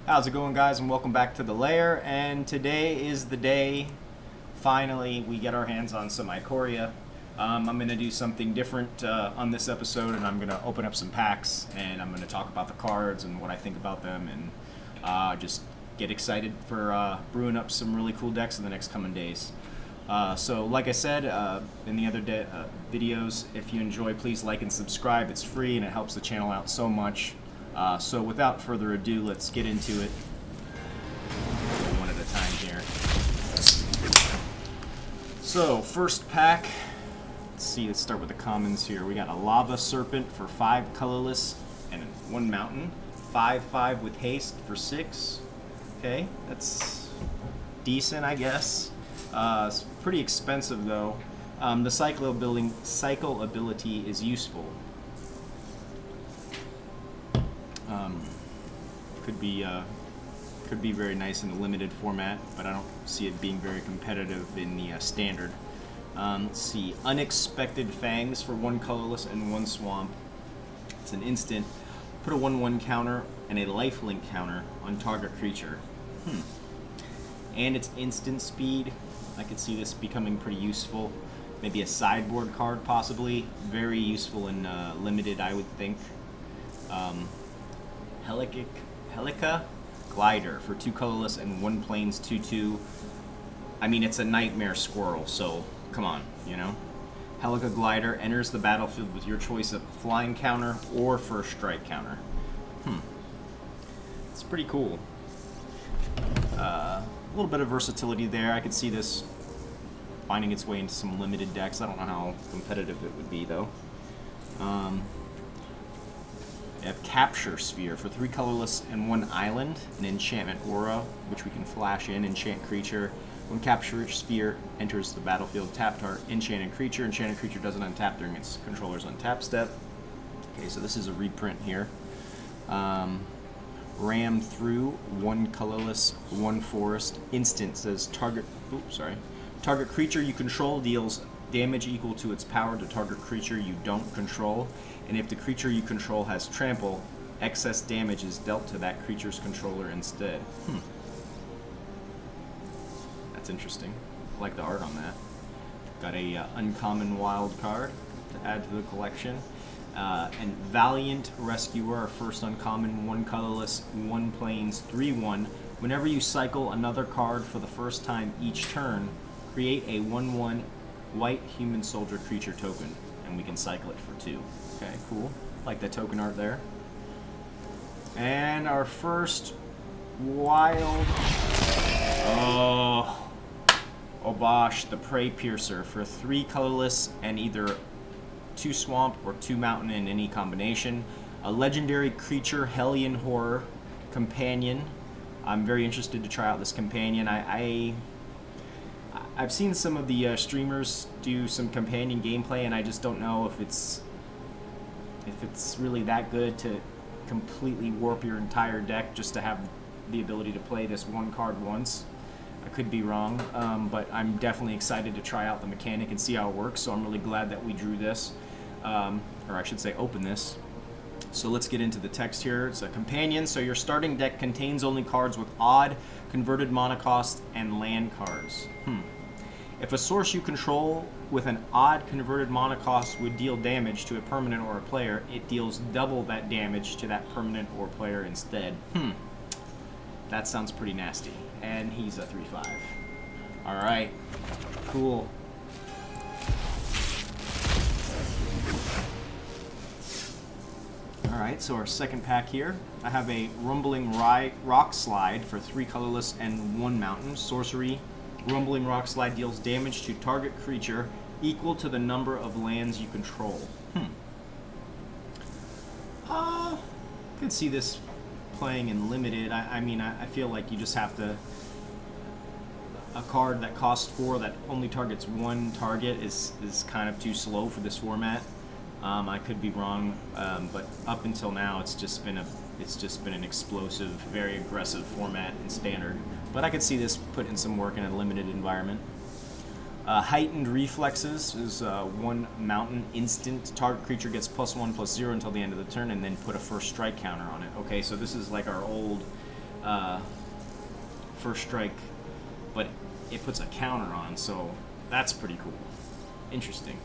How's it going, guys, and welcome back to the lair. And today is the day finally we get our hands on some Ikoria. I'm going to do something different on this episode, and I'm going to open up some packs, and I'm going to talk about the cards and what I think about them, and just get excited for brewing up some really cool decks in the next coming days. So like I said in the other videos, if you enjoy, please like and subscribe. It's free and it helps the channel out so much. So without further ado, let's get into it one at a time here. So first pack, let's start with the commons here. We got a Lava Serpent for 5 colorless and 1 mountain. 5/5 with haste for 6. Okay, that's decent, I guess. It's pretty expensive though. The cycle ability is useful. Could be very nice in the limited format, but I don't see it being very competitive in the standard. Let's see, Unexpected Fangs for 1 colorless and 1 swamp. It's an instant. Put a 1/1 counter and a lifelink counter on target creature. And it's instant speed. I could see this becoming pretty useful. Maybe a sideboard card, possibly. Very useful in limited, I would think. Helica Glider for 2 colorless and 1 plains 2/2. I mean, it's a nightmare squirrel, so come on, you know. Helica Glider enters the battlefield with your choice of flying counter or first strike counter. It's pretty cool. A little bit of versatility there. I could see this finding its way into some limited decks. I don't know how competitive it would be, though. We have Capture Sphere for 3 colorless and 1 island, an enchantment aura, which we can flash in, enchant creature. When Capture Sphere enters the battlefield, tap our enchanted creature. Enchanted creature doesn't untap during its controller's untap step. Okay, so this is a reprint here. Ram Through, 1 colorless, 1 forest. Instant says target creature you control deals damage equal to its power to target creature you don't control, and if the creature you control has trample, excess damage is dealt to that creature's controller instead. That's interesting. I like the art on that. Got a uncommon wild card to add to the collection. And Valiant Rescuer, our first uncommon, 1 colorless, 1 plains, 3/1. Whenever you cycle another card for the first time each turn, create a 1/1 white human soldier creature token, and we can cycle it for 2. Okay, cool. Like the token art there. And our first wild... Oh bosh, the Prey Piercer for 3 colorless and either 2 swamp or 2 mountain in any combination. A legendary creature, Hellion Horror companion. I'm very interested to try out this companion. I've seen some of the streamers do some companion gameplay, and I just don't know if it's really that good to completely warp your entire deck just to have the ability to play this 1 card once. I could be wrong, but I'm definitely excited to try out the mechanic and see how it works, so I'm really glad that we drew this, or I should say open this. So let's get into the text here. It's a companion, so your starting deck contains only cards with odd converted mana cost and land cards. If a source you control with an odd converted mana cost would deal damage to a permanent or a player, it deals double that damage to that permanent or player instead. That sounds pretty nasty. And he's a 3/5. Alright, cool. Alright, so our second pack here. I have a Rumbling Rock Slide for 3 colorless and 1 mountain. Sorcery. Rumbling Rock Slide deals damage to target creature equal to the number of lands you control. Could see this playing in limited. I mean, I feel like you just have to... A card that costs 4 that only targets 1 target is kind of too slow for this format. I could be wrong, but up until now, it's just been an explosive, very aggressive format in standard. But I could see this put in some work in a limited environment. Heightened Reflexes is 1 mountain instant. Target creature gets +1/+0 until the end of the turn, and then put a first strike counter on it. Okay, so this is like our old first strike, but it puts a counter on, so that's pretty cool. Interesting.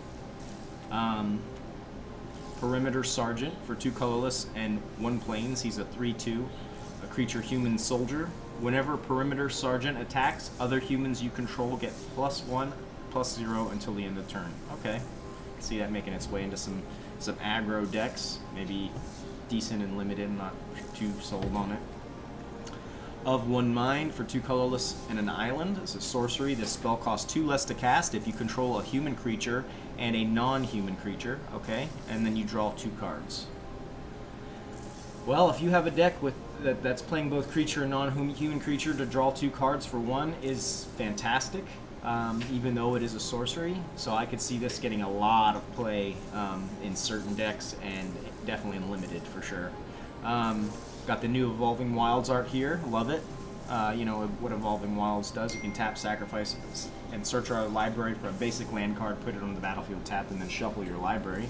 Perimeter Sergeant for 2 colorless and 1 plains. He's a 3/2, a creature human soldier. Whenever Perimeter Sergeant attacks, other humans you control get +1/+0 until the end of the turn. Okay. See that making its way into some aggro decks. Maybe decent and limited. I'm not too sold on it. Of 1 mind for 2 colorless and an island. It's a sorcery. This spell costs 2 less to cast if you control a human creature and a non-human creature. Okay, and then you draw 2 cards. Well, if you have a deck with that's playing both creature and non-human creature, to draw 2 cards for 1 is fantastic. Even though it is a sorcery, so I could see this getting a lot of play in certain decks, and definitely in limited for sure. Got the new Evolving Wilds art here. Love it. You know what Evolving Wilds does. You can tap, sacrifice, and search our library for a basic land card, put it on the battlefield tapped, and then shuffle your library.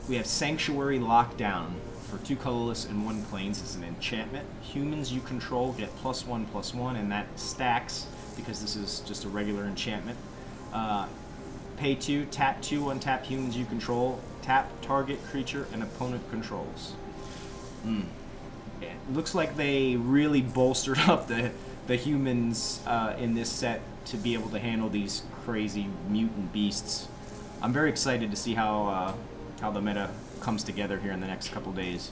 We have Sanctuary Lockdown for 2 colorless and 1 plains. It's an enchantment. Humans you control get +1/+1, and that stacks because this is just a regular enchantment. Pay 2, tap 2, untap humans you control, tap target creature and opponent controls. It looks like they really bolstered up the humans in this set to be able to handle these crazy mutant beasts. I'm very excited to see how the meta comes together here in the next couple days.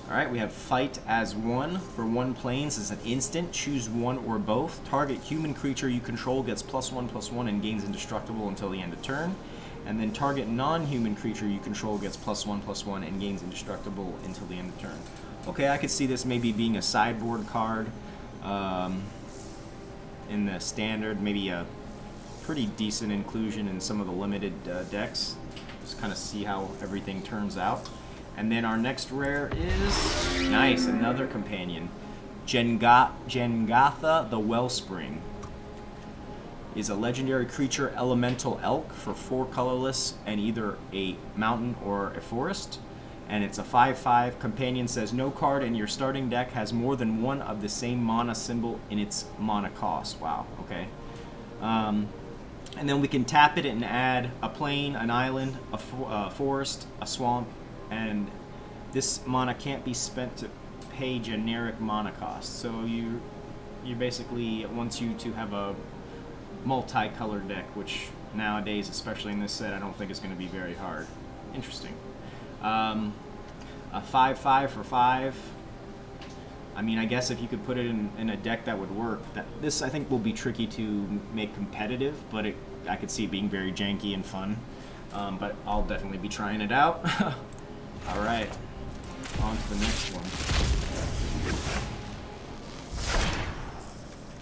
Alright, we have Fight as 1 for 1 plains. It's an instant. Choose 1 or both. Target human creature you control gets +1/+1 and gains indestructible until the end of turn. And then target non-human creature you control gets +1/+1 and gains indestructible until the end of turn. Okay, I could see this maybe being a sideboard card in the standard. Maybe a pretty decent inclusion in some of the limited decks. Just kind of see how everything turns out. And then our next rare is... Nice, another companion. Jengatha the Wellspring is a legendary creature elemental elk for 4 colorless and either a mountain or a forest. And it's a 5/5. Companion says no card in your starting deck has more than 1 of the same mana symbol in its mana cost. Wow, okay. And then we can tap it and add a plain, an island, a forest, a swamp, and this mana can't be spent to pay generic mana cost. So you basically, it wants you to have a multicolored deck, which nowadays, especially in this set, I don't think is going to be very hard. Interesting. A 5/5 for 5. I mean, I guess if you could put it in a deck that would work. This, I think, will be tricky to make competitive, but I could see it being very janky and fun. But I'll definitely be trying it out. All right, on to the next one.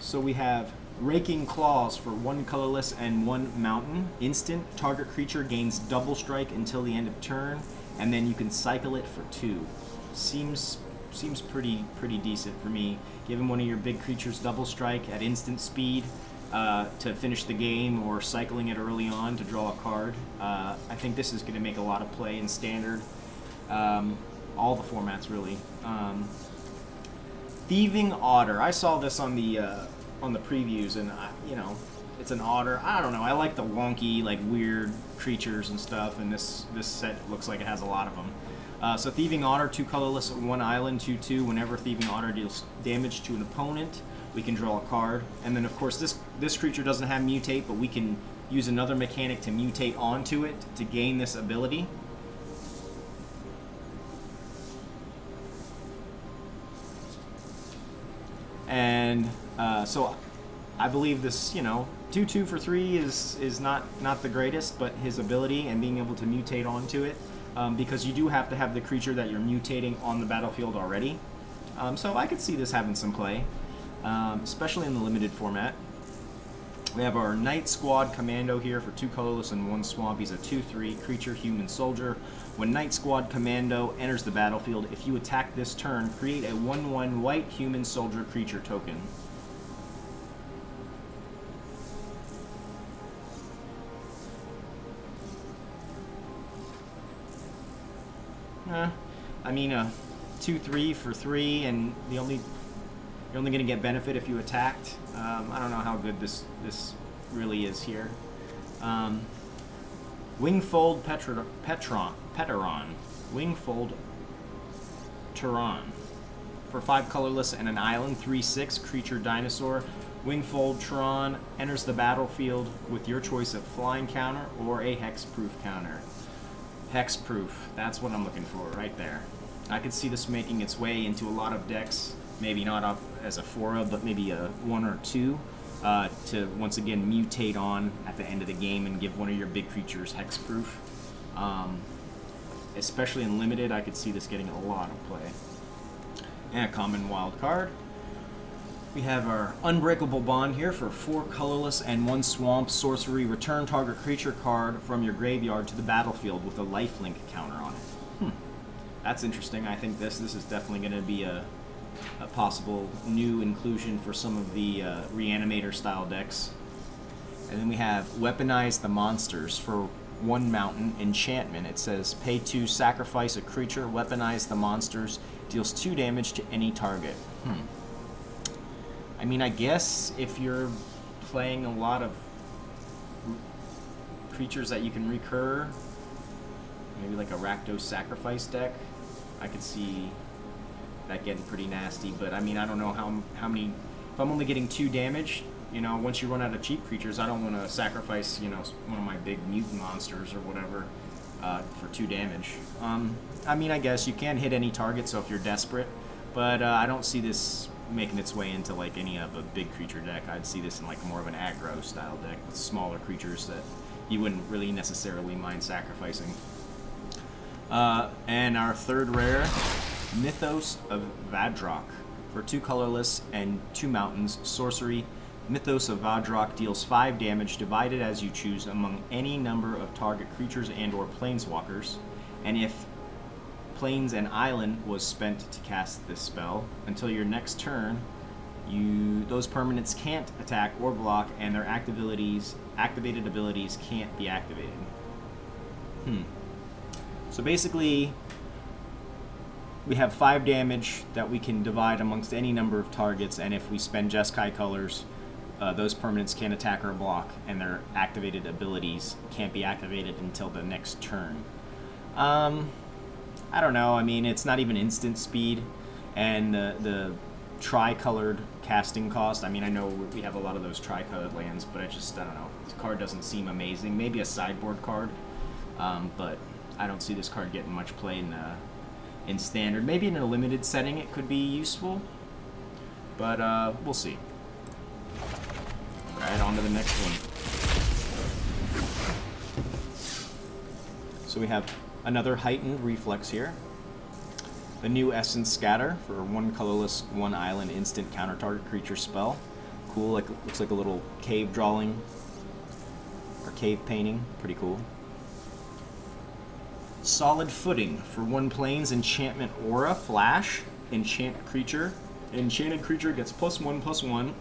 So we have Raking Claws for 1 colorless and 1 mountain. Instant, target creature gains double strike until the end of turn, and then you can cycle it for 2. Seems pretty decent for me. Giving one of your big creatures double strike at instant speed to finish the game, or cycling it early on to draw a card. I think this is going to make a lot of play in standard. All the formats, really. Thieving Otter. I saw this on the previews, and you know, it's an otter. I don't know. I like the wonky, like weird creatures and stuff, and this set looks like it has a lot of them. So Thieving Otter, 2 colorless, 1 island, 2/2. Whenever Thieving Otter deals damage to an opponent, we can draw a card. And then, of course, this creature doesn't have mutate, but we can use another mechanic to mutate onto it to gain this ability. And so I believe this, you know, 2/2 for 3 is not the greatest, but his ability and being able to mutate onto it, because you do have to have the creature that you're mutating on the battlefield already. So I could see this having some play, especially in the limited format. We have our Night Squad Commando here for 2 colorless and 1 swamp. He's a 2/3 creature human soldier. When Night Squad Commando enters the battlefield, if you attack this turn, create a 1/1 white human soldier creature token. I mean, 2/3 for 3, and you're only going to get benefit if you attacked. I don't know how good this really is here. Wingfold Peteron. Wingfold Turon. For 5 colorless and an island, 3/6 creature dinosaur. Wingfold Turon enters the battlefield with your choice of flying counter or a hexproof counter. Hexproof, that's what I'm looking for right there. I could see this making its way into a lot of decks, maybe not up as a 4-of, but maybe a 1 or 2, to once again mutate on at the end of the game and give one of your big creatures hexproof. Especially in limited, I could see this getting a lot of play. And a common wild card. We have our Unbreakable Bond here for 4 colorless and 1 swamp sorcery. Return target creature card from your graveyard to the battlefield with a lifelink counter on it. That's interesting. I think this is definitely going to be a possible new inclusion for some of the Reanimator style decks. And then we have Weaponize the Monsters for 1 mountain enchantment. It says pay 2, sacrifice a creature, weaponize the monsters, deals 2 damage to any target. I mean, I guess if you're playing a lot of creatures that you can recur, maybe like a Rakdos Sacrifice deck, I could see that getting pretty nasty. But I mean, I don't know how many. If I'm only getting 2 damage, you know, once you run out of cheap creatures, I don't want to sacrifice, you know, one of my big mutant monsters or whatever for 2 damage. I mean, I guess you can hit any target, so if you're desperate, but I don't see this making its way into like any of a big creature deck. I'd see this in like more of an aggro style deck with smaller creatures that you wouldn't really necessarily mind sacrificing. And our third rare, Mythos of Vadrok. For 2 colorless and 2 mountains, sorcery. Mythos of Vadrok deals 5 damage divided as you choose among any number of target creatures and or planeswalkers. And if Plains and Island was spent to cast this spell, until your next turn, those permanents can't attack or block, and their activated abilities can't be activated. So basically, we have 5 damage that we can divide amongst any number of targets, and if we spend Jeskai colors, those permanents can't attack or block, and their activated abilities can't be activated until the next turn. I don't know. I mean, it's not even instant speed, and the tri-colored casting cost. I mean, I know we have a lot of those tri-colored lands, but I don't know. This card doesn't seem amazing. Maybe a sideboard card, but I don't see this card getting much play in standard. Maybe in a limited setting it could be useful, but we'll see. All right, on to the next one. So we have another heightened reflex here. The new Essence Scatter for 1 colorless, 1 island instant counter target creature spell. Cool, like looks like a little cave drawing or cave painting. Pretty cool. Solid Footing for 1 plains enchantment aura flash. Enchant creature. Enchanted creature gets +1/+1.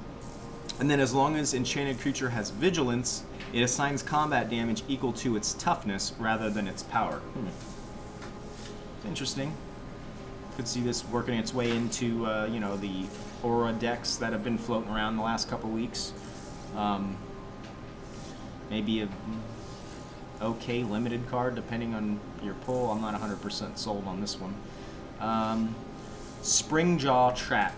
And then as long as enchanted creature has vigilance, it assigns combat damage equal to its toughness rather than its power. Interesting. Could see this working its way into you know, the aura decks that have been floating around the last couple weeks. Maybe a okay limited card depending on your pull. I'm not 100% sold on this one. Springjaw Trap.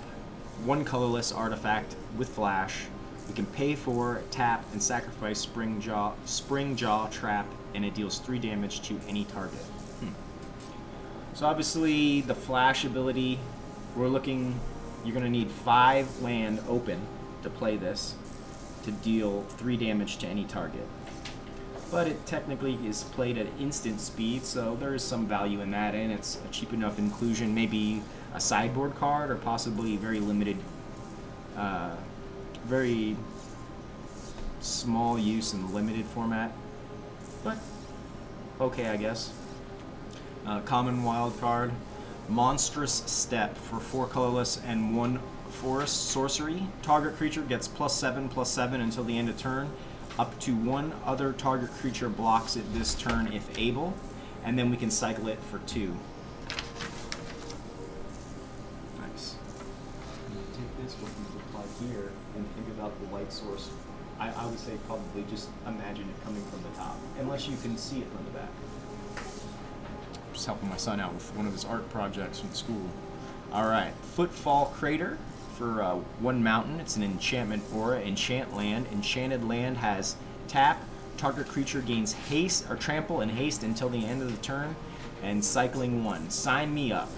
1 colorless artifact with flash. You can pay for, tap, and sacrifice Springjaw Trap, and it deals 3 damage to any target. So obviously the flash ability, you're going to need 5 land open to play this to deal 3 damage to any target. But it technically is played at instant speed, so there is some value in that, and it's a cheap enough inclusion. Maybe a sideboard card, or possibly very limited, very small use in limited format, but okay, I guess. Common wild card, Monstrous Step for 4 colorless and 1 forest sorcery. Target creature gets +7/+7 until the end of turn. Up to 1 other target creature blocks it this turn if able, and then we can cycle it for 2. take this, what you apply here, and think about the light source, I would say probably just imagine it coming from the top, unless you can see it from the back. Just helping my son out with one of his art projects from school. All right, Footfall Crater for 1 mountain. It's an enchantment aura, enchant land. Enchanted land has tap. Target creature gains haste or trample and haste until the end of the turn, and cycling 1. Sign me up.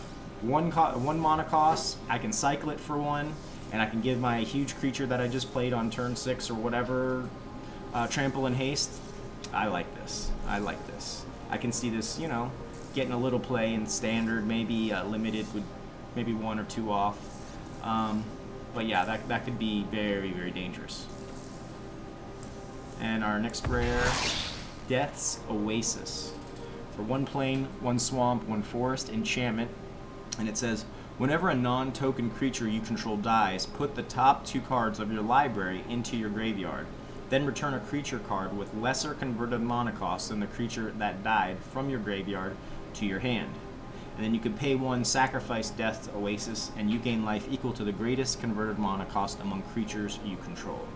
One mana cost. I can cycle it for 1, and I can give my huge creature that I just played on turn 6 or whatever trample and haste. I like this. I like this. I can see this, you know, getting a little play in standard, maybe limited with maybe 1 or 2 off. But yeah, that could be very, very dangerous. And our next rare, Death's Oasis. For 1 plain, 1 swamp, 1 forest, enchantment. And it says, whenever a non-token creature you control dies, put the top 2 cards of your library into your graveyard. Then return a creature card with lesser converted mana cost than the creature that died from your graveyard to your hand. And then you can pay 1, sacrifice Death's Oasis, and you gain life equal to the greatest converted mana cost among creatures you control.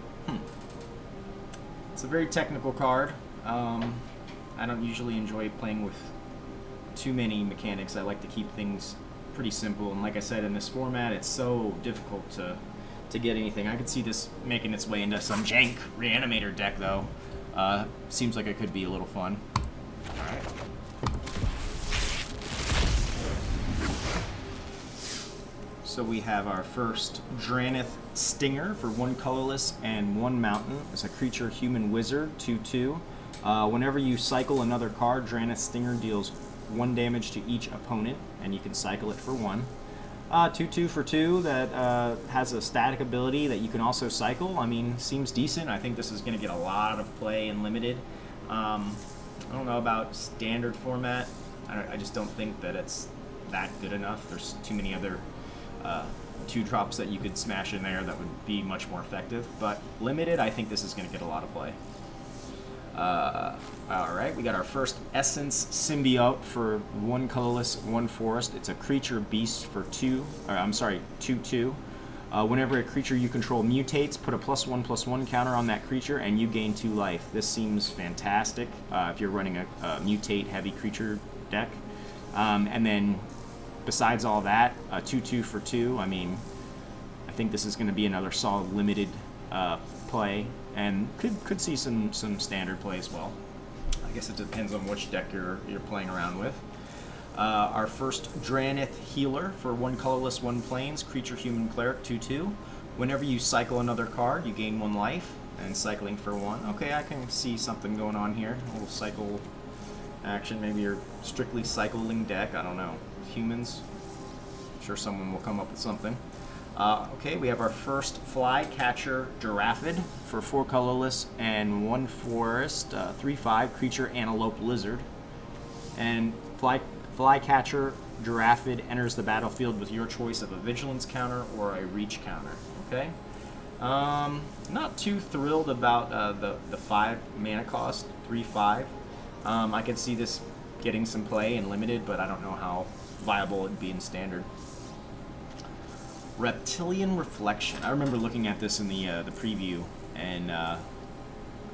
It's a very technical card. I don't usually enjoy playing with too many mechanics. I like to keep things pretty simple, and like I said, in this format, it's so difficult to get anything. I could see this making its way into some jank Reanimator deck, though. Seems like it could be a little fun. Alright. So we have our first Zenith Stinger for 1 colorless and 1 mountain. It's a creature human wizard, 2/2. Whenever you cycle another card, Zenith Stinger deals 1 damage to each opponent, and you can cycle it for 1. 2/2 for 2 that has a static ability that you can also cycle. I mean, seems decent. I think this is going to get a lot of play in limited. I don't know about standard format. I just don't think that it's that good enough. There's too many other 2-drops that you could smash in there that would be much more effective. But limited, I think this is going to get a lot of play. Alright, we got our first Essence Symbiot for 1 colorless, 1 forest. It's a creature beast for 2/2. Whenever a creature you control mutates, put a +1/+1 counter on that creature, and you gain 2 life. This seems fantastic if you're running a mutate heavy creature deck. And then besides all that, 2/2 for 2. I mean, I think this is going to be another solid limited play, and could see some standard play as well. I guess it depends on which deck you're playing around with. Our first Zenith Healer for 1 colorless, 1 plains, creature human cleric, 2/2. Whenever you cycle another card, you gain 1 life, and cycling for 1. Okay, I can see something going on here. A little cycle action. Maybe you're strictly cycling deck. I don't know. Humans. I'm sure someone will come up with something. Okay, we have our first Flycatcher Giraffid for 4 colorless and 1 forest, 3/5 creature antelope lizard. And Flycatcher Giraffid enters the battlefield with your choice of a vigilance counter or a reach counter. Okay. Not too thrilled about the 5 mana cost, 3/5. I could see this getting some play in limited, but I don't know how viable it'd be in standard. Reptilian Reflection. I remember looking at this in the preview, and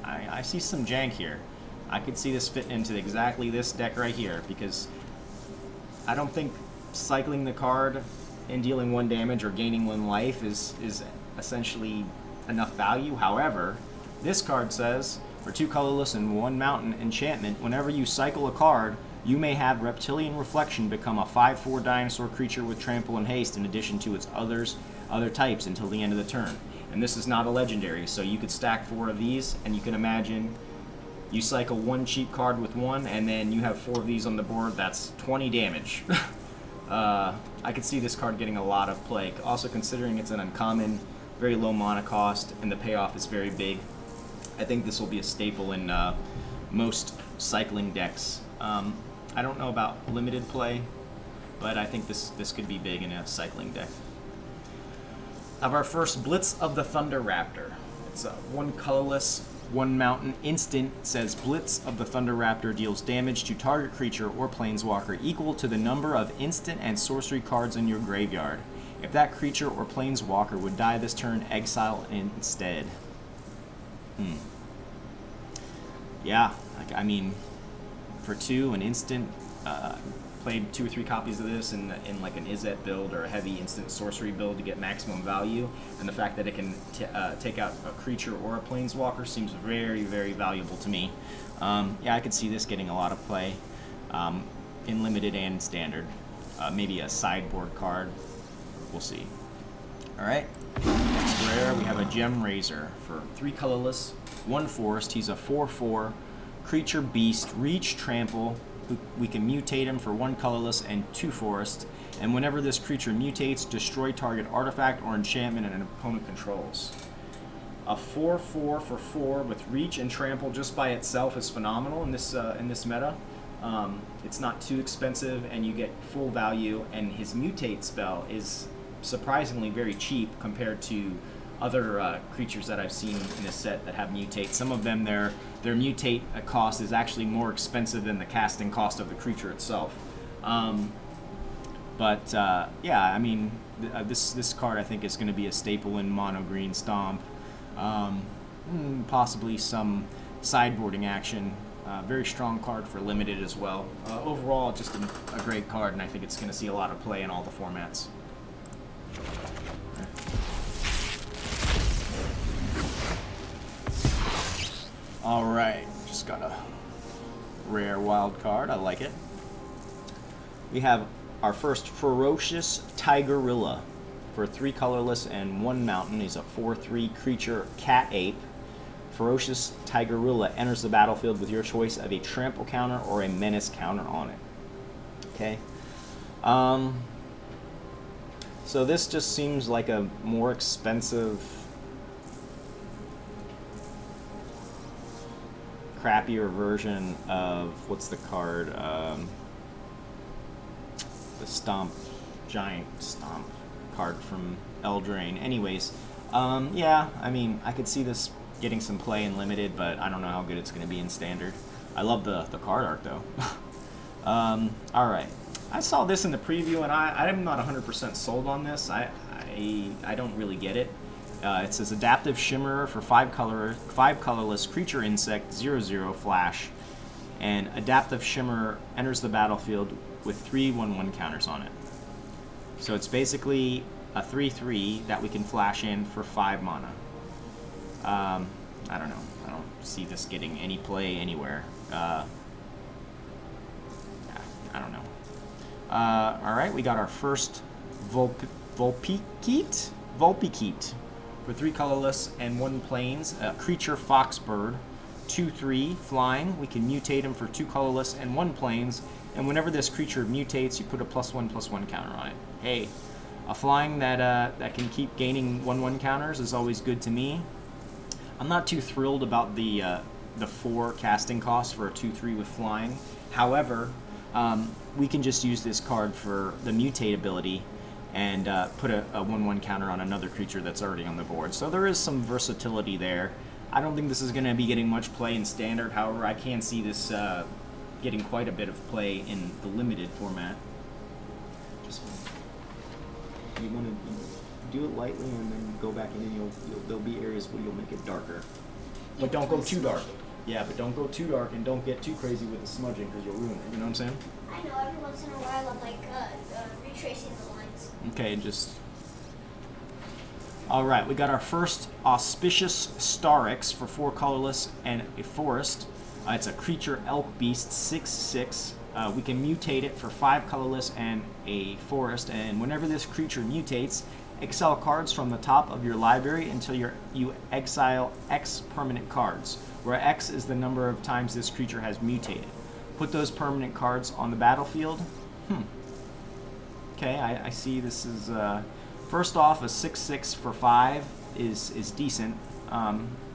I see some jank here. I could see this fitting into exactly this deck right here, because I don't think cycling the card and dealing 1 damage or gaining 1 life is essentially enough value. However, this card says, for 2 colorless and 1 mountain enchantment, whenever you cycle a card, you may have Reptilian Reflection become a 5/4 dinosaur creature with trample and haste in addition to its other types until the end of the turn. And this is not a legendary, so you could stack 4 of these, and you can imagine you cycle 1 cheap card with 1, and then you have 4 of these on the board. That's 20 damage. I could see this card getting a lot of play. Also, considering it's an uncommon, very low mana cost, and the payoff is very big, I think this will be a staple in most cycling decks. I don't know about limited play, but I think this could be big in a cycling deck. Of our first Blitz of the Thunder Raptor. It's a 1 colorless, 1 mountain instant. It says Blitz of the Thunder Raptor deals damage to target creature or planeswalker equal to the number of instant and sorcery cards in your graveyard. If that creature or planeswalker would die this turn, exile instead. Yeah, like, I mean, for 2, an instant, played 2 or 3 copies of this in like an Izzet build or a heavy instant sorcery build to get maximum value, and the fact that it can take out a creature or a planeswalker seems very, very valuable to me. Yeah, I could see this getting a lot of play in limited and standard. Maybe a sideboard card. We'll see. Alright, next rare, we have a Gem Razor for 3 colorless, 1 forest. He's a 4/4 creature beast, reach, trample. We can mutate him for 1 colorless and 2 forest. And whenever this creature mutates, destroy target artifact or enchantment an opponent controls. A 4/4 for 4 with reach and trample just by itself is phenomenal in this meta. It's not too expensive, and you get full value. And his mutate spell is surprisingly very cheap compared to other creatures that I've seen in this set that have mutate. Some of them, their mutate cost is actually more expensive than the casting cost of the creature itself. Yeah, I mean, this card I think is going to be a staple in mono green stomp. Possibly some sideboarding action. Very strong card for limited as well. Overall, just a great card, and I think it's going to see a lot of play in all the formats. Alright, just got a rare wild card. I like it. We have our first Ferocious Tigerilla for 3 colorless and 1 mountain. He's a 4/3 creature cat ape. Ferocious Tigerilla enters the battlefield with your choice of a trample counter or a menace counter on it. Okay. So this just seems like a more expensive, crappier version of, what's the card? The Giant Stomp card from Eldraine. Anyways, yeah, I mean, I could see this getting some play in limited, but I don't know how good it's going to be in standard. I love the card art, though. Alright. I saw this in the preview, and I'm not 100% sold on this. I don't really get it. It says Adaptive Shimmer for 5 colorless creature insect 0/0 flash, and Adaptive Shimmer enters the battlefield with 3 1/1 counters on it. So it's basically a 3/3 that we can flash in for 5 mana. I don't know. I don't see this getting any play anywhere. I don't know. Alright, we got our first Vulpikeet for 3 colorless and 1 plains. Creature Foxbird, 2/3 flying. We can mutate him for 2 colorless and 1 plains. And whenever this creature mutates, you put a +1/+1 counter on it. Hey, a flying that can keep gaining 1/1 counters is always good to me. I'm not too thrilled about the 4 casting costs for a 2/3 with flying. However, we can just use this card for the mutate ability and put a 1/1 counter on another creature that's already on the board. So there is some versatility there. I don't think this is going to be getting much play in standard. However, I can see this getting quite a bit of play in the limited format. Just you want to do it lightly and then go back in, and there'll be areas where you'll make it darker. But don't go too dark. Yeah, but don't go too dark, and don't get too crazy with the smudging, because you'll ruin it. You know what I'm saying? I know, every once in a while I'm like retracing the lines. Okay, just... Alright, we got our first Auspicious Starix for 4 colorless and a forest. It's a creature elk beast, 6/6. We can mutate it for 5 colorless and a forest, and whenever this creature mutates, exile cards from the top of your library until you exile X permanent cards, where X is the number of times this creature has mutated. Put those permanent cards on the battlefield. Okay, I see this is... first off, a 6/6 for 5 is decent.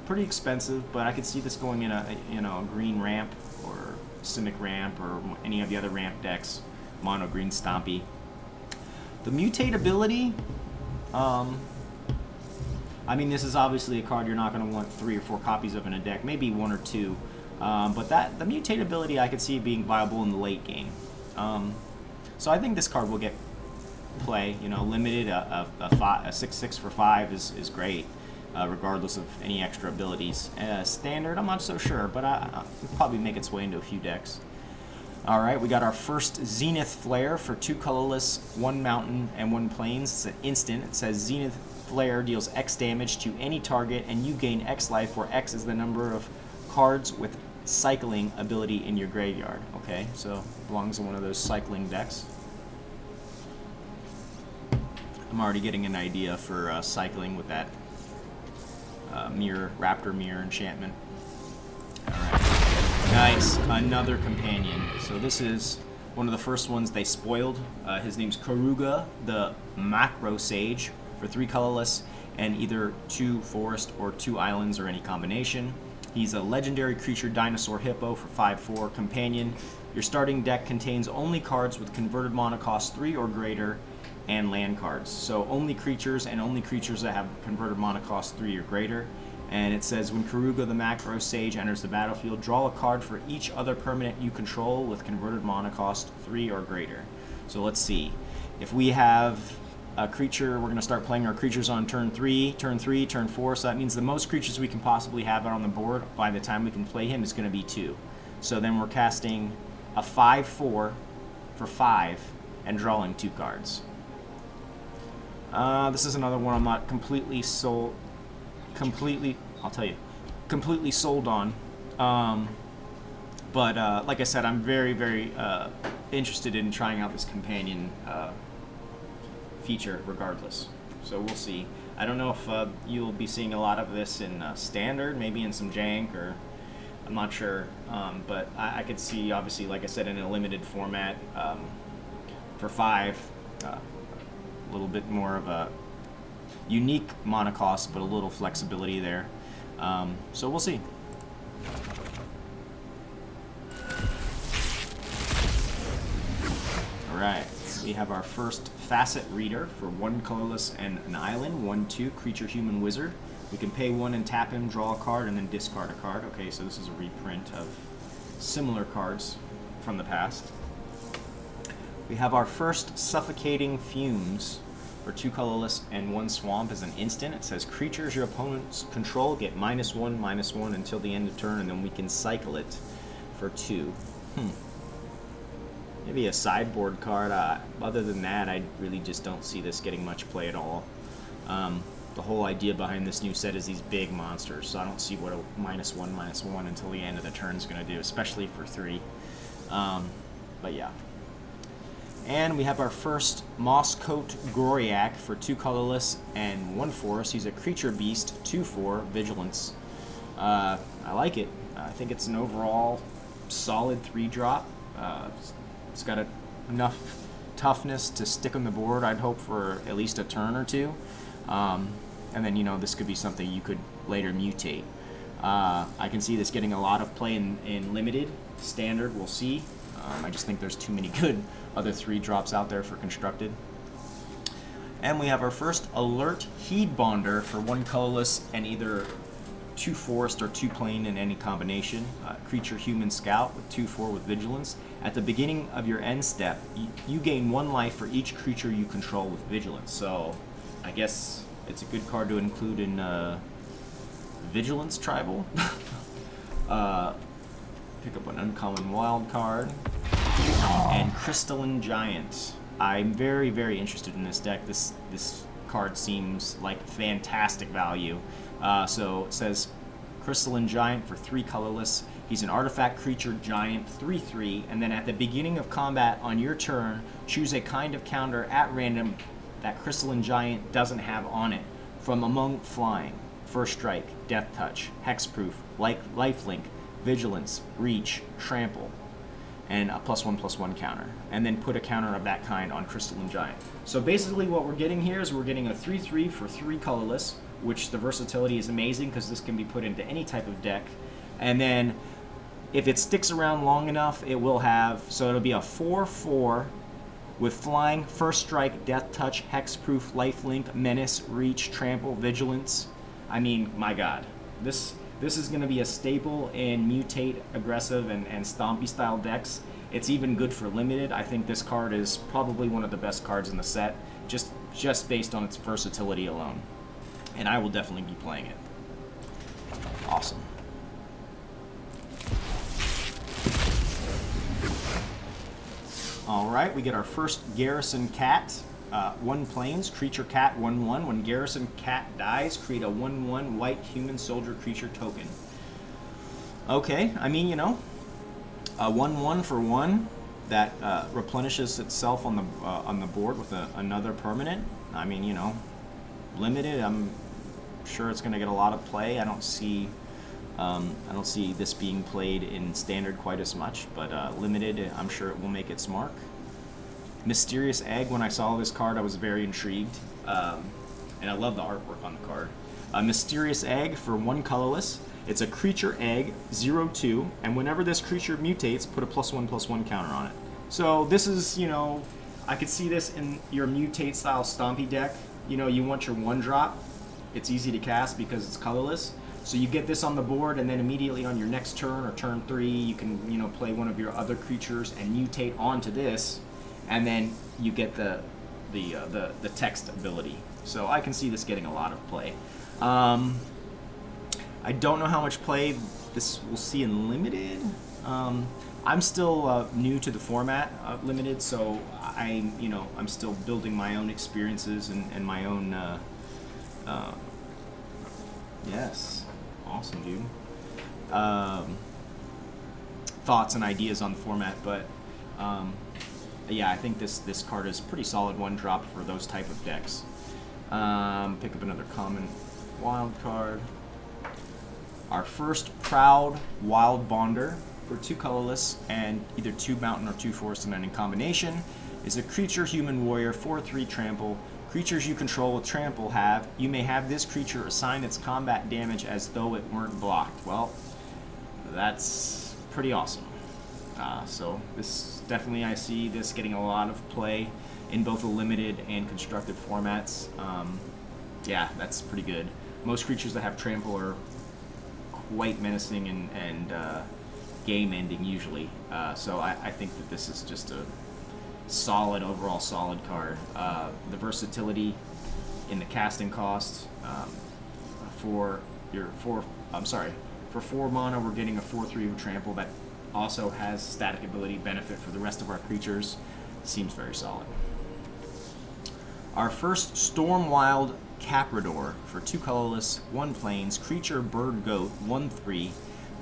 Pretty expensive, but I could see this going in a green ramp or Simic ramp or any of the other ramp decks. Mono green stompy. The mutate ability... I mean, this is obviously a card you're not going to want 3 or 4 copies of in a deck, maybe 1 or 2. But the mutate ability, I could see being viable in the late game. So I think this card will get play. You know, limited a 6/6 for 5 is great, regardless of any extra abilities. Standard, I'm not so sure, but I'll probably make its way into a few decks. All right, we got our first Zenith Flare for 2 colorless, 1 mountain, and 1 plains. It's an instant. It says Zenith Flare deals X damage to any target, and you gain X life, where X is the number of cards with cycling ability in your graveyard. Okay, so it belongs in one of those cycling decks. I'm already getting an idea for cycling with that Raptor Mirror enchantment. All right. Nice, another companion. So this is one of the first ones they spoiled. His name's Karuga, the Macro Sage, for 3 colorless and either 2 forest or 2 islands or any combination. He's a legendary creature dinosaur hippo for 5/4 companion. Your starting deck contains only cards with converted mana cost 3 or greater and land cards. So only creatures and only creatures that have converted mana cost 3 or greater. And it says, when Karuga the Macro Sage enters the battlefield, draw a card for each other permanent you control with converted mana cost 3 or greater. So let's see. If we have a creature, we're going to start playing our creatures on turn 3, turn 4. So that means the most creatures we can possibly have out on the board by the time we can play him is going to be 2. So then we're casting a 5/4 for 5 and drawing 2 cards. This is another one I'm not completely sold on. But like I said, I'm very, very interested in trying out this companion feature regardless. So we'll see. I don't know if you'll be seeing a lot of this in standard, maybe in some jank, or I'm not sure. But I could see, obviously, like I said, in a limited format for 5, a little bit more of a unique mana cost, but a little flexibility there. So we'll see. Alright, we have our first Facet Reader for 1 colorless and an island, 1/2 creature human wizard. We can pay 1 and tap him, draw a card, and then discard a card. Okay, so this is a reprint of similar cards from the past. We have our first Suffocating Fumes for 2 colorless and 1 swamp as an instant. It says creatures your opponents control get -1/-1 until the end of turn, and then we can cycle it for 2. Maybe a sideboard card. Other than that, I really just don't see this getting much play at all. The whole idea behind this new set is these big monsters, so I don't see what a -1/-1 until the end of the turn is going to do, especially for 3. But yeah. And we have our first Mosscoat Goriak for 2 colorless and 1 forest. He's a creature beast, 2/4 vigilance. I like it. I think it's an overall solid 3-drop. It's got enough toughness to stick on the board, I'd hope, for at least a turn or 2. And then, you know, this could be something you could later mutate. I can see this getting a lot of play in limited. Standard, we'll see. I just think there's too many good other 3-drops out there for constructed. And we have our first Alert Heed Bonder for 1 colorless and either 2 forest or 2 plain in any combination. Creature human scout with 2/4 with vigilance. At the beginning of your end step, you gain 1 life for each creature you control with vigilance. So I guess it's a good card to include in Vigilance Tribal. Pick up an uncommon wild card. And Crystalline Giant. I'm very, very interested in this deck. This card seems like fantastic value. So it says Crystalline Giant for 3 colorless. He's an artifact creature giant, 3/3, and then at the beginning of combat on your turn, choose a kind of counter at random that Crystalline Giant doesn't have on it from among flying. First Strike, Death Touch, Hexproof, Lifelink, Vigilance, Reach, Trample, and a +1/+1 counter. And then put a counter of that kind on Crystalline Giant. So basically what we're getting here is we're getting a 3/3 for 3 colorless, which the versatility is amazing because this can be put into any type of deck. And then if it sticks around long enough, it will have, so it'll be a 4/4 with flying, First Strike, Death Touch, Hexproof, Lifelink, Menace, Reach, Trample, Vigilance. I mean, my god. This is going to be a staple in mutate, aggressive, and stompy style decks. It's even good for limited. I think this card is probably one of the best cards in the set, just based on its versatility alone. And I will definitely be playing it. Awesome. Alright, we get our first Garrison Cat. 1 plains, creature cat 1/1. When Garrison Cat dies, create a 1/1 white human soldier creature token. Okay, I mean, you know, a 1/1 for 1 that replenishes itself on the board with another permanent. I mean, you know, limited. I'm sure it's going to get a lot of play. I don't see this being played in standard quite as much, but limited, I'm sure it will make its mark. Mysterious Egg. When I saw this card, I was very intrigued, and I love the artwork on the card. Mysterious Egg for 1 colorless. It's a creature egg, 0/2, and whenever this creature mutates, put a +1/+1 counter on it. So this is, you know, I could see this in your mutate style Stompy deck. You know, you want your 1-drop. It's easy to cast because it's colorless. So you get this on the board, and then immediately on your next turn or turn 3, you can, you know, play one of your other creatures and mutate onto this, and then you get the text ability. So I can see this getting a lot of play. I don't know how much play this will see in limited. I'm still new to the format of limited, so I'm still building my own experiences and my own. Yes, awesome, dude. Thoughts and ideas on the format, but yeah, I think this card is pretty solid 1-drop for those type of decks. Pick up another common wild card. Our first Proud Wild Bonder for 2 colorless and either 2 mountain or 2 forest and then in combination is a creature human warrior 4/3 trample. Creatures you control with trample you may have this creature assign its combat damage as though it weren't blocked. Well, that's pretty awesome. So this definitely, I see this getting a lot of play in both the limited and constructed formats. Yeah, that's pretty good. Most creatures that have trample are quite menacing and game-ending usually. So I think that this is just a overall solid card. The versatility in the casting cost for 4 mana, we're getting a 4/3 trample that also has static ability benefit for the rest of our creatures. Seems very solid. Our first Stormwild Caprador for 2 colorless, 1 plains, creature bird goat, 1/3,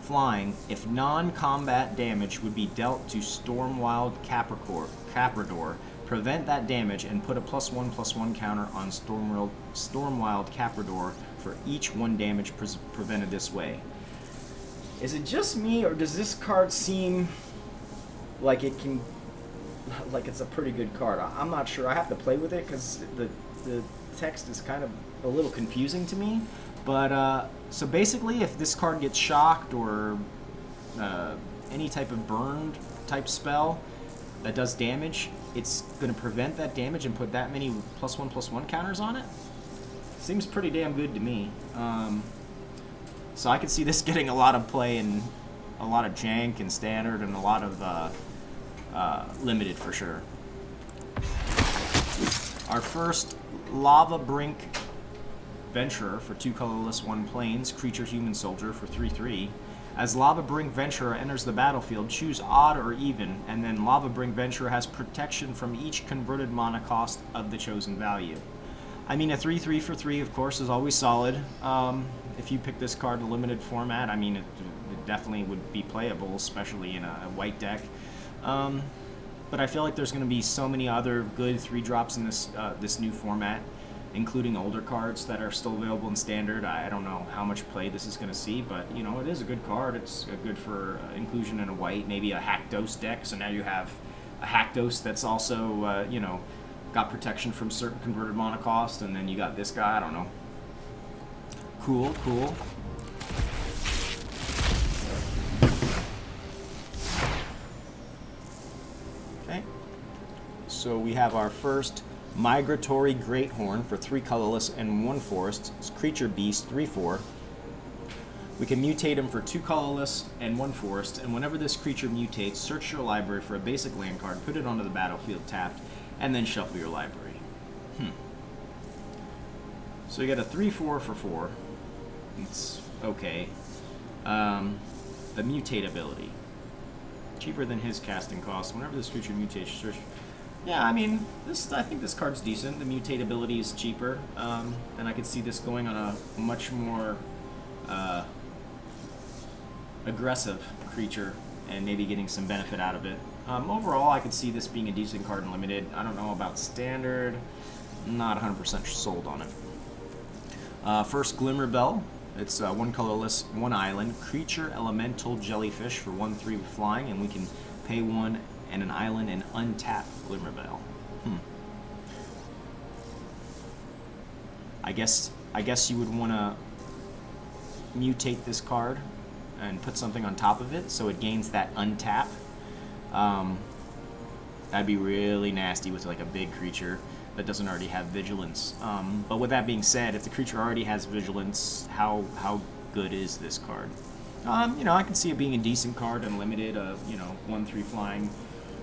flying. If non-combat damage would be dealt to Stormwild Caprador, prevent that damage and put a +1/+1 counter on Stormwild Caprador for each 1 damage prevented this way. Is it just me, or does this card seem like it's a pretty good card? I'm not sure. I have to play with it because the text is kind of a little confusing to me. But so basically, if this card gets shocked or any type of burned type spell that does damage, it's going to prevent that damage and put that many +1/+1 counters on it. Seems pretty damn good to me. So I could see this getting a lot of play and a lot of jank and standard and a lot of limited for sure. Our first Lava Brink Venturer for 2 colorless, 1 plains, creature human soldier for 3/3. As Lava Brink Venturer enters the battlefield, choose odd or even, and then Lava Brink Venturer has protection from each converted mana cost of the chosen value. I mean, a 3/3 for 3, of course, is always solid. If you pick this card in a limited format, I mean, it definitely would be playable, especially in a white deck. But I feel like there's going to be so many other good 3-drops in this new format, including older cards that are still available in standard. I don't know how much play this is going to see, but you know, it is a good card. It's good for inclusion in a white, maybe a Hackdos deck. So now you have a Hackdos that's also got protection from certain converted mana cost, and then you got this guy. I don't know. Cool. Okay. So we have our first Migratory Greathorn for 3 colorless and 1 forest. It's creature beast, 3/4. We can mutate him for 2 colorless and 1 forest, and whenever this creature mutates, search your library for a basic land card, put it onto the battlefield tapped, and then shuffle your library. So you get a 3/4 for 4. It's okay. The mutate ability. Cheaper than his casting cost. Whenever this creature mutates, search. Yeah, I mean, I think this card's decent. The mutate ability is cheaper, and I could see this going on a much more aggressive creature and maybe getting some benefit out of it. Overall, I could see this being a decent card in Limited. I don't know about Standard. I'm not 100% sold on it. First, Glimmer Bell. It's 1 colorless, 1 island. Creature Elemental Jellyfish for 1/3 with flying, and we can pay 1 and an island and untap Glimmer Bell. I guess you would want to mutate this card and put something on top of it so it gains that untap. That'd be really nasty with like a big creature that doesn't already have vigilance. But with that being said, if the creature already has vigilance, how good is this card? You know, I can see it being a decent card, unlimited, you know, 1/3 flying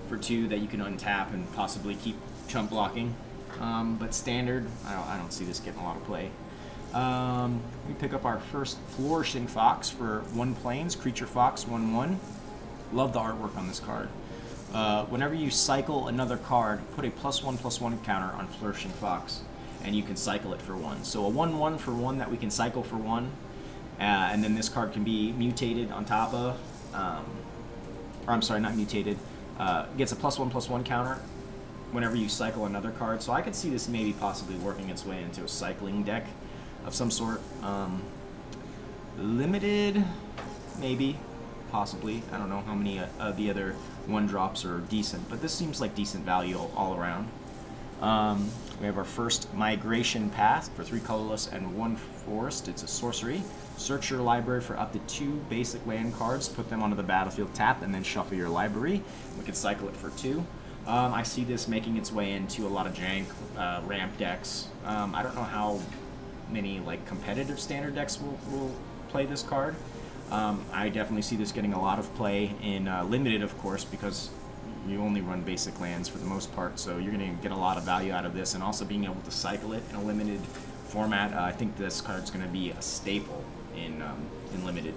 for 2 that you can untap and possibly keep chump blocking. But standard, I don't see this getting a lot of play. We pick up our first Flourishing Fox for 1 plains, creature fox, 1/1. Love the artwork on this card. Whenever you cycle another card, put a +1/+1 counter on Flourishing Fox, and you can cycle it for 1. So a 1/1 for 1 that we can cycle for 1, and then this card can be mutated on top of, or I'm sorry, not mutated, gets a +1/+1 counter whenever you cycle another card. So I could see this maybe possibly working its way into a cycling deck of some sort. Limited, maybe, possibly. I don't know how many of the other 1-drops are decent, but this seems like decent value all around. We have our first Migration Path for 3 colorless and 1 forest. It's a sorcery. Search your library for up to 2 basic land cards, put them onto the battlefield tapped, and then shuffle your library. We can cycle it for 2. I see this making its way into a lot of jank ramp decks. I don't know how many like competitive standard decks will play this card. I definitely see this getting a lot of play in Limited, of course, because you only run basic lands for the most part, so you're going to get a lot of value out of this, and also being able to cycle it in a Limited format. I think this card's going to be a staple in Limited.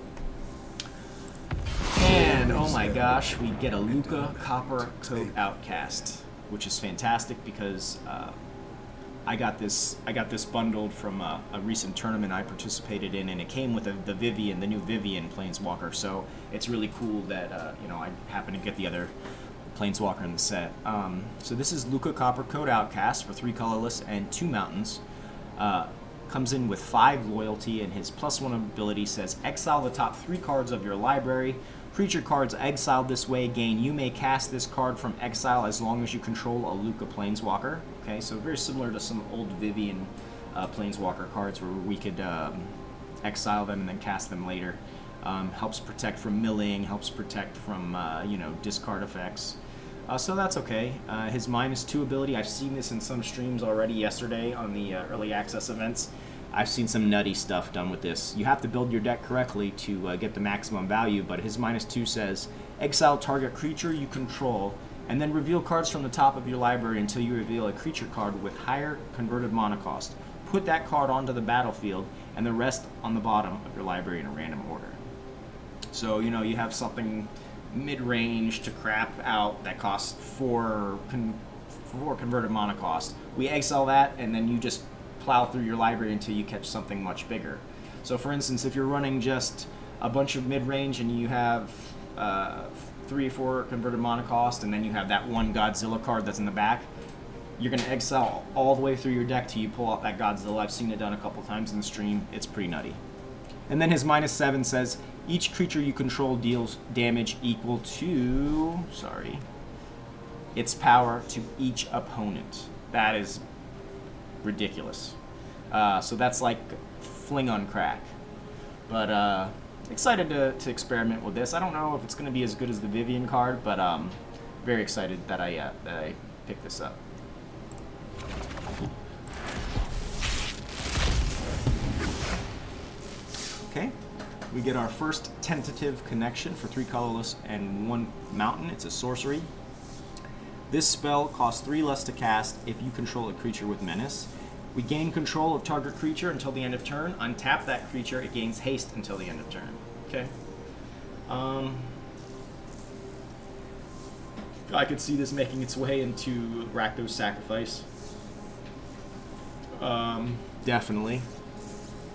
And oh my gosh, we get a Luca Copper Coat Outcast, which is fantastic because I got this bundled from a recent tournament I participated in, and it came with the Vivian, the new Vivian Planeswalker. So it's really cool that you know, I happened to get the other Planeswalker in the set. So this is Luca Copper Coat Outcast for 3 colorless and 2 mountains. Comes in with 5 loyalty, and his +1 ability says exile the top 3 cards of your library. Creature cards exiled this way gain. You may cast this card from exile as long as you control a Luca Planeswalker. Okay, so very similar to some old Vivian Planeswalker cards where we could exile them and then cast them later. Helps protect from milling, helps protect from you know, discard effects. So that's okay. His -2 ability, I've seen this in some streams already yesterday on the early access events. I've seen some nutty stuff done with this. You have to build your deck correctly to get the maximum value, but his -2 says, exile target creature you control, and then reveal cards from the top of your library until you reveal a creature card with higher converted mana cost. Put that card onto the battlefield, and the rest on the bottom of your library in a random order. So, you know, you have something mid-range to crap out that costs 4 converted mana cost. We exile that, and then you just plow through your library until you catch something much bigger. So for instance, if you're running just a bunch of mid-range and you have 3 or 4 converted mana cost, and then you have that one Godzilla card that's in the back, you're going to exile all the way through your deck till you pull out that Godzilla. I've seen it done a couple times in the stream. It's pretty nutty. And then his -7 says, each creature you control deals damage equal to, its power to each opponent. That is ridiculous. So that's like fling on crack. But excited to experiment with this. I don't know if it's going to be as good as the Vivian card, but very excited that I picked this up. Okay. We get our first tentative connection for 3 colorless and 1 mountain. It's a sorcery. This spell costs 3 less to cast if you control a creature with menace. We gain control of target creature until the end of turn. Untap that creature. It gains haste until the end of turn. Okay. I could see this making its way into Rakdos Sacrifice. Definitely.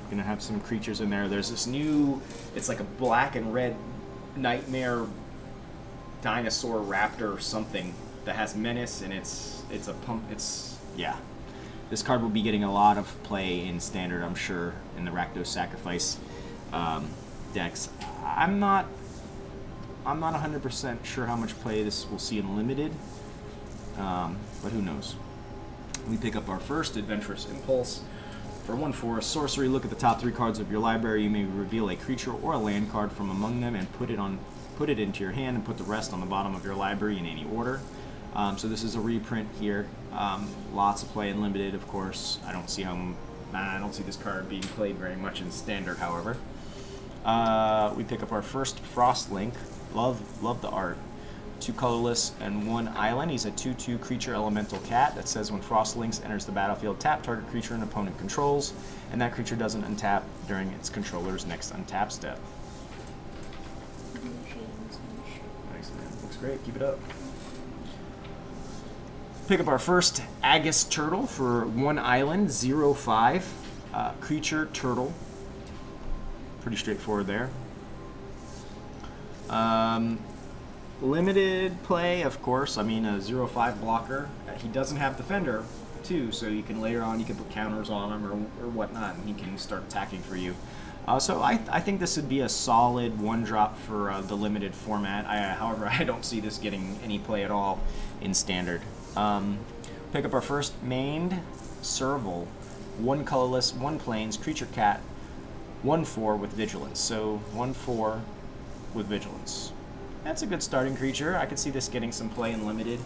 Gonna have some creatures in there. There's this new, it's like a black and red nightmare dinosaur raptor or something that has menace, and it's a pump. Yeah. This card will be getting a lot of play in standard, I'm sure, in the Rakdos Sacrifice decks. I'm not 100% sure how much play this will see in limited, but who knows. We pick up our first Adventurous Impulse. For 1 forest sorcery, look at the top 3 cards of your library. You may reveal a creature or a land card from among them and put it into your hand, and put the rest on the bottom of your library in any order. So this is a reprint here. Lots of play in limited, of course. I don't see this card being played very much in standard, however. We pick up our first Frostlink. Love the art. 2 colorless and 1 island. He's a 2/2 creature elemental cat that says when Frostlinks enters the battlefield, tap target creature an opponent controls, and that creature doesn't untap during its controller's next untap step. Nice, man. Looks great. Keep it up. Pick up our first Agus Turtle for 1 island, 0/5. Creature turtle. Pretty straightforward there. Limited play, of course. I mean, a 0/5 blocker. He doesn't have Defender, too, so you can later on, you can put counters on him or whatnot, and he can start attacking for you. So I think this would be a solid 1-drop for the limited format. However, I don't see this getting any play at all in standard. Pick up our first mained Serval. 1 colorless, 1 plains, creature cat, 1/4 with vigilance. So 1/4 with vigilance. That's a good starting creature. I could see this getting some play in limited.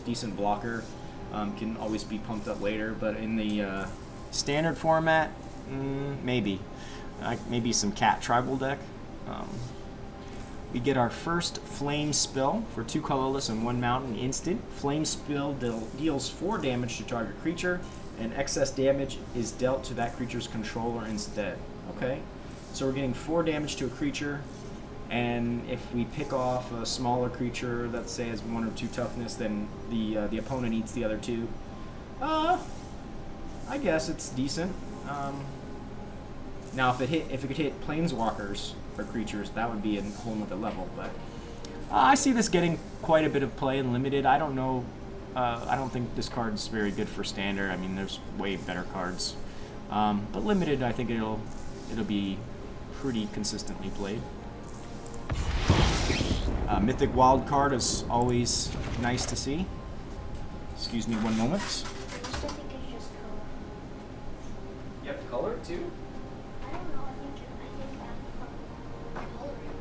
Decent blocker. Can always be pumped up later, but in the standard format, maybe. Maybe some cat tribal deck. We get our first Flame Spill for 2 colorless and 1 mountain instant. Flame Spill deals 4 damage to target creature, and excess damage is dealt to that creature's controller instead. Okay, so we're getting 4 damage to a creature. And if we pick off a smaller creature that say has 1 or 2 toughness, then the opponent eats the other 2. I guess it's decent. Now if it could hit planeswalkers for creatures, that would be a whole nother level. But I see this getting quite a bit of play in limited. I don't know. I don't think this card's very good for standard. I mean, there's way better cards. But limited, I think it'll be pretty consistently played. Mythic Wild card is always nice to see. Excuse me 1 moment. I used to think it's just color. Yep, color too. I don't know. I think that coloring,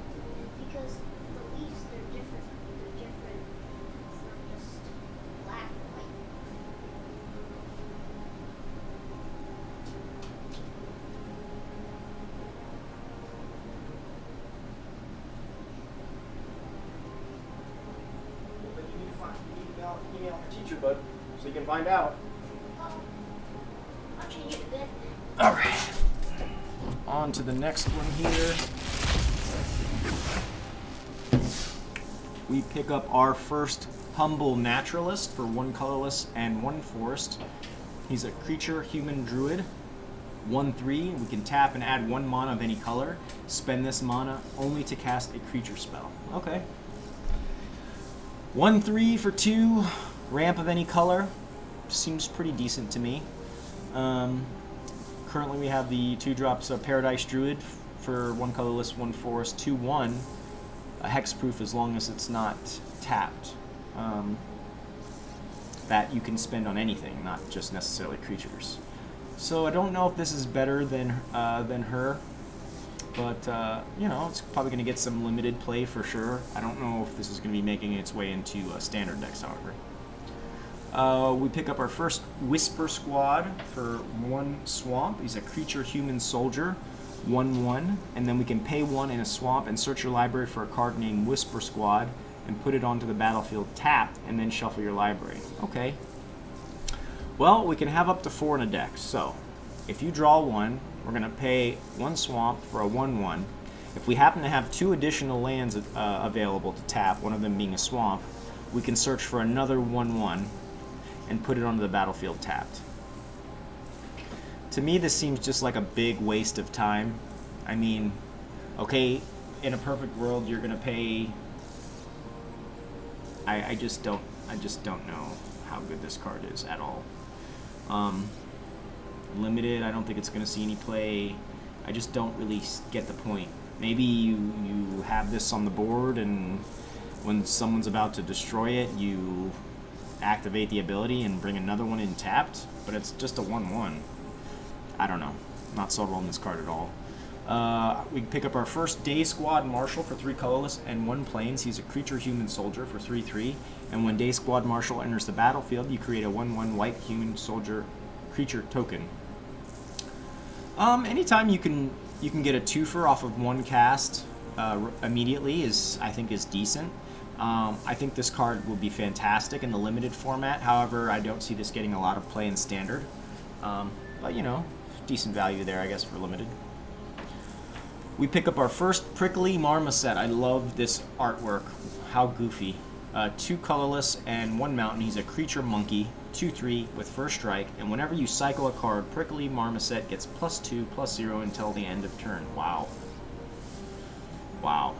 because the leaves, they're different. They're different. It's not just black and white. Email your teacher, bud, so you can find out. Oh, I'll change it a bit. All right. On to the next one here. We pick up our first Humble Naturalist for 1 colorless and 1 forest. He's a creature, human druid. 1/3. We can tap and add 1 mana of any color. Spend this mana only to cast a creature spell. Okay. 1/3 for 2, ramp of any color. Seems pretty decent to me. Currently we have the 2 drops of Paradise Druid for 1 colorless, 1 forest, 2/1. A hexproof as long as it's not tapped. That you can spend on anything, not just necessarily creatures. So I don't know if this is better than her. But, it's probably going to get some limited play for sure. I don't know if this is going to be making its way into standard decks, however. We pick up our first Whisper Squad for 1 swamp. He's a creature human soldier. 1/1, and then we can pay 1 in a swamp and search your library for a card named Whisper Squad and put it onto the battlefield tapped, and then shuffle your library. Okay. Well, we can have up to 4 in a deck. So, if you draw 1, we're going to pay 1 swamp for a 1/1. If we happen to have 2 additional lands available to tap, one of them being a swamp, we can search for another 1/1 and put it onto the battlefield tapped. To me, this seems just like a big waste of time. I mean, okay, in a perfect world, you're going to pay... I just don't know how good this card is at all. Limited, I don't think it's going to see any play. I just don't really get the point. Maybe you have this on the board, and when someone's about to destroy it, you activate the ability and bring another one in tapped, but it's just a 1/1. I don't know. Not sold on this card at all. We pick up our first Day Squad Marshal for 3 colorless and 1 plains. He's a creature human soldier for 3/3. And when Day Squad Marshal enters the battlefield, you create a 1/1 white human soldier creature token. Anytime you can get a twofer off of 1 cast immediately I think is decent. I think this card will be fantastic in the limited format. However, I don't see this getting a lot of play in standard. But you know, decent value there, I guess, for limited. We pick up our first Prickly Marmoset. I love this artwork. How goofy. 2 colorless and 1 mountain. He's a creature monkey, 2/3 with first strike, and whenever you cycle a card, Prickly Marmoset gets +2/+0 until the end of turn. Wow. Wow.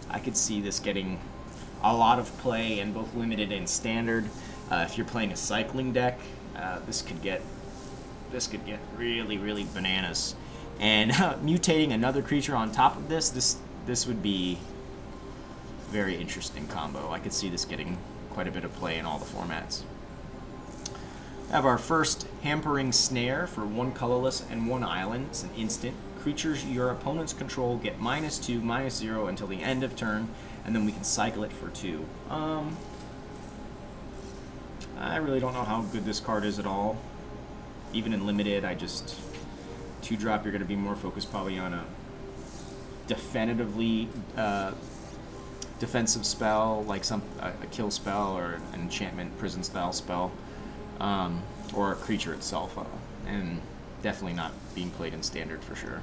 I could see this getting a lot of play in both limited and standard. If you're playing a cycling deck, this could get really, really bananas. And mutating another creature on top of this would be a very interesting combo. I could see this getting quite a bit of play in all the formats. We have our first Hampering Snare for 1 colorless and 1 island. It's an instant. Creatures your opponents control get -2/-0 until the end of turn, and then we can cycle it for 2. I really don't know how good this card is at all. Even in limited, 2-drop, you're going to be more focused probably on a defensive spell, like a kill spell or an enchantment prison style spell, or a creature itself, and definitely not being played in standard for sure.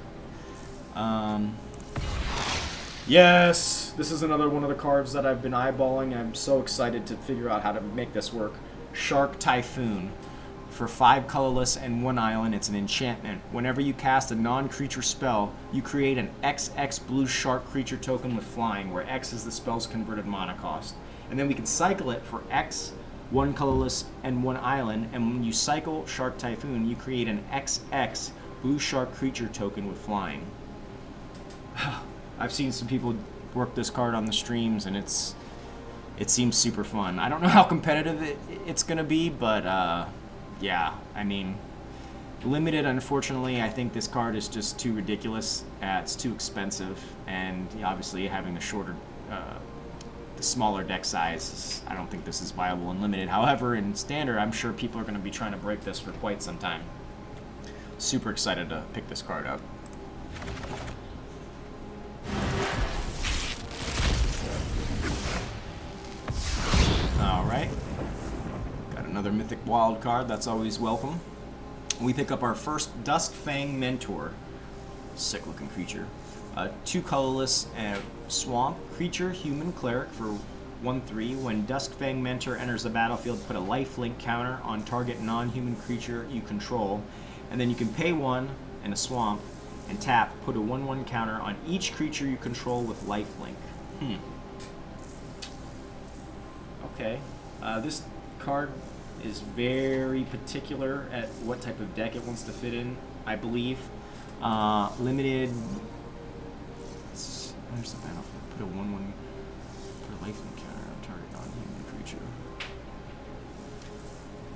Yes, this is another one of the cards that I've been eyeballing. I'm so excited to figure out how to make this work. Shark Typhoon. For 5 colorless and 1 island, it's an enchantment. Whenever you cast a non-creature spell, you create an XX blue shark creature token with flying, where X is the spell's converted mana cost. And then we can cycle it for X, 1 colorless and 1 island, and when you cycle Shark Typhoon, you create an XX blue shark creature token with flying. I've seen some people work this card on the streams, and it seems super fun. I don't know how competitive it's going to be, but yeah, I mean, limited, unfortunately, I think this card is just too ridiculous. It's too expensive, and obviously having the smaller deck size, I don't think this is viable in limited. However, in standard, I'm sure people are going to be trying to break this for quite some time. Super excited to pick this card up. Alright. Got another Mythic Wild card, that's always welcome. We pick up our first Fang Mentor. Sick looking creature. 2 colorless swamp creature, human cleric for 1/3. When Fang Mentor enters the battlefield, put a lifelink counter on target non-human creature you control, and then you can pay 1 and a swamp and tap, put a 1/1 counter on each creature you control with lifelink. Okay. This card is very particular at what type of deck it wants to fit in, I believe. Limited. There's the battlefield. Put a 1/1. Put a lifelink counter on target non-human creature.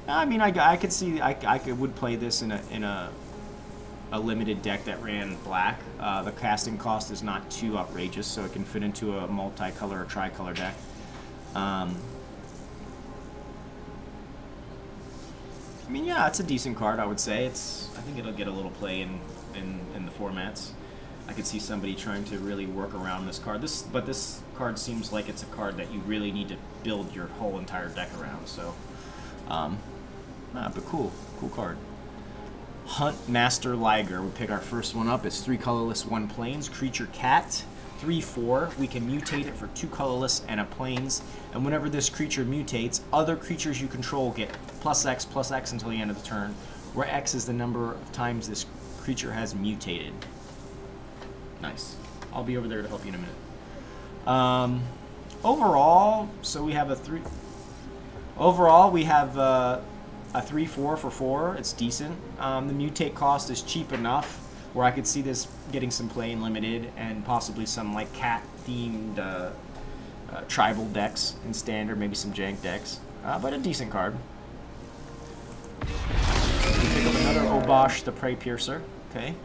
I mean, I could see. I would play this in a limited deck that ran black. The casting cost is not too outrageous, so it can fit into a multicolor or tricolor deck. I mean, yeah, it's a decent card, I would say. I think it'll get a little play in the formats. I could see somebody trying to really work around this card. But this card seems like it's a card that you really need to build your whole entire deck around. So, but cool card. Hunt Master Liger. We pick our first one up. It's 3 colorless, 1 plains. Creature cat. 3/4. We can mutate it for 2 colorless and a plains. And whenever this creature mutates, other creatures you control get +X until the end of the turn, where X is the number of times this creature has mutated. Nice. I'll be over there to help you in a minute. Overall, so we have a 3. Overall, we have a 3/4 for 4. It's decent. The mutate cost is cheap enough where I could see this getting some play in limited and possibly some like cat-themed tribal decks in standard, maybe some jank decks, but a decent card. We pick up another Obosh the Prey Piercer. Okay.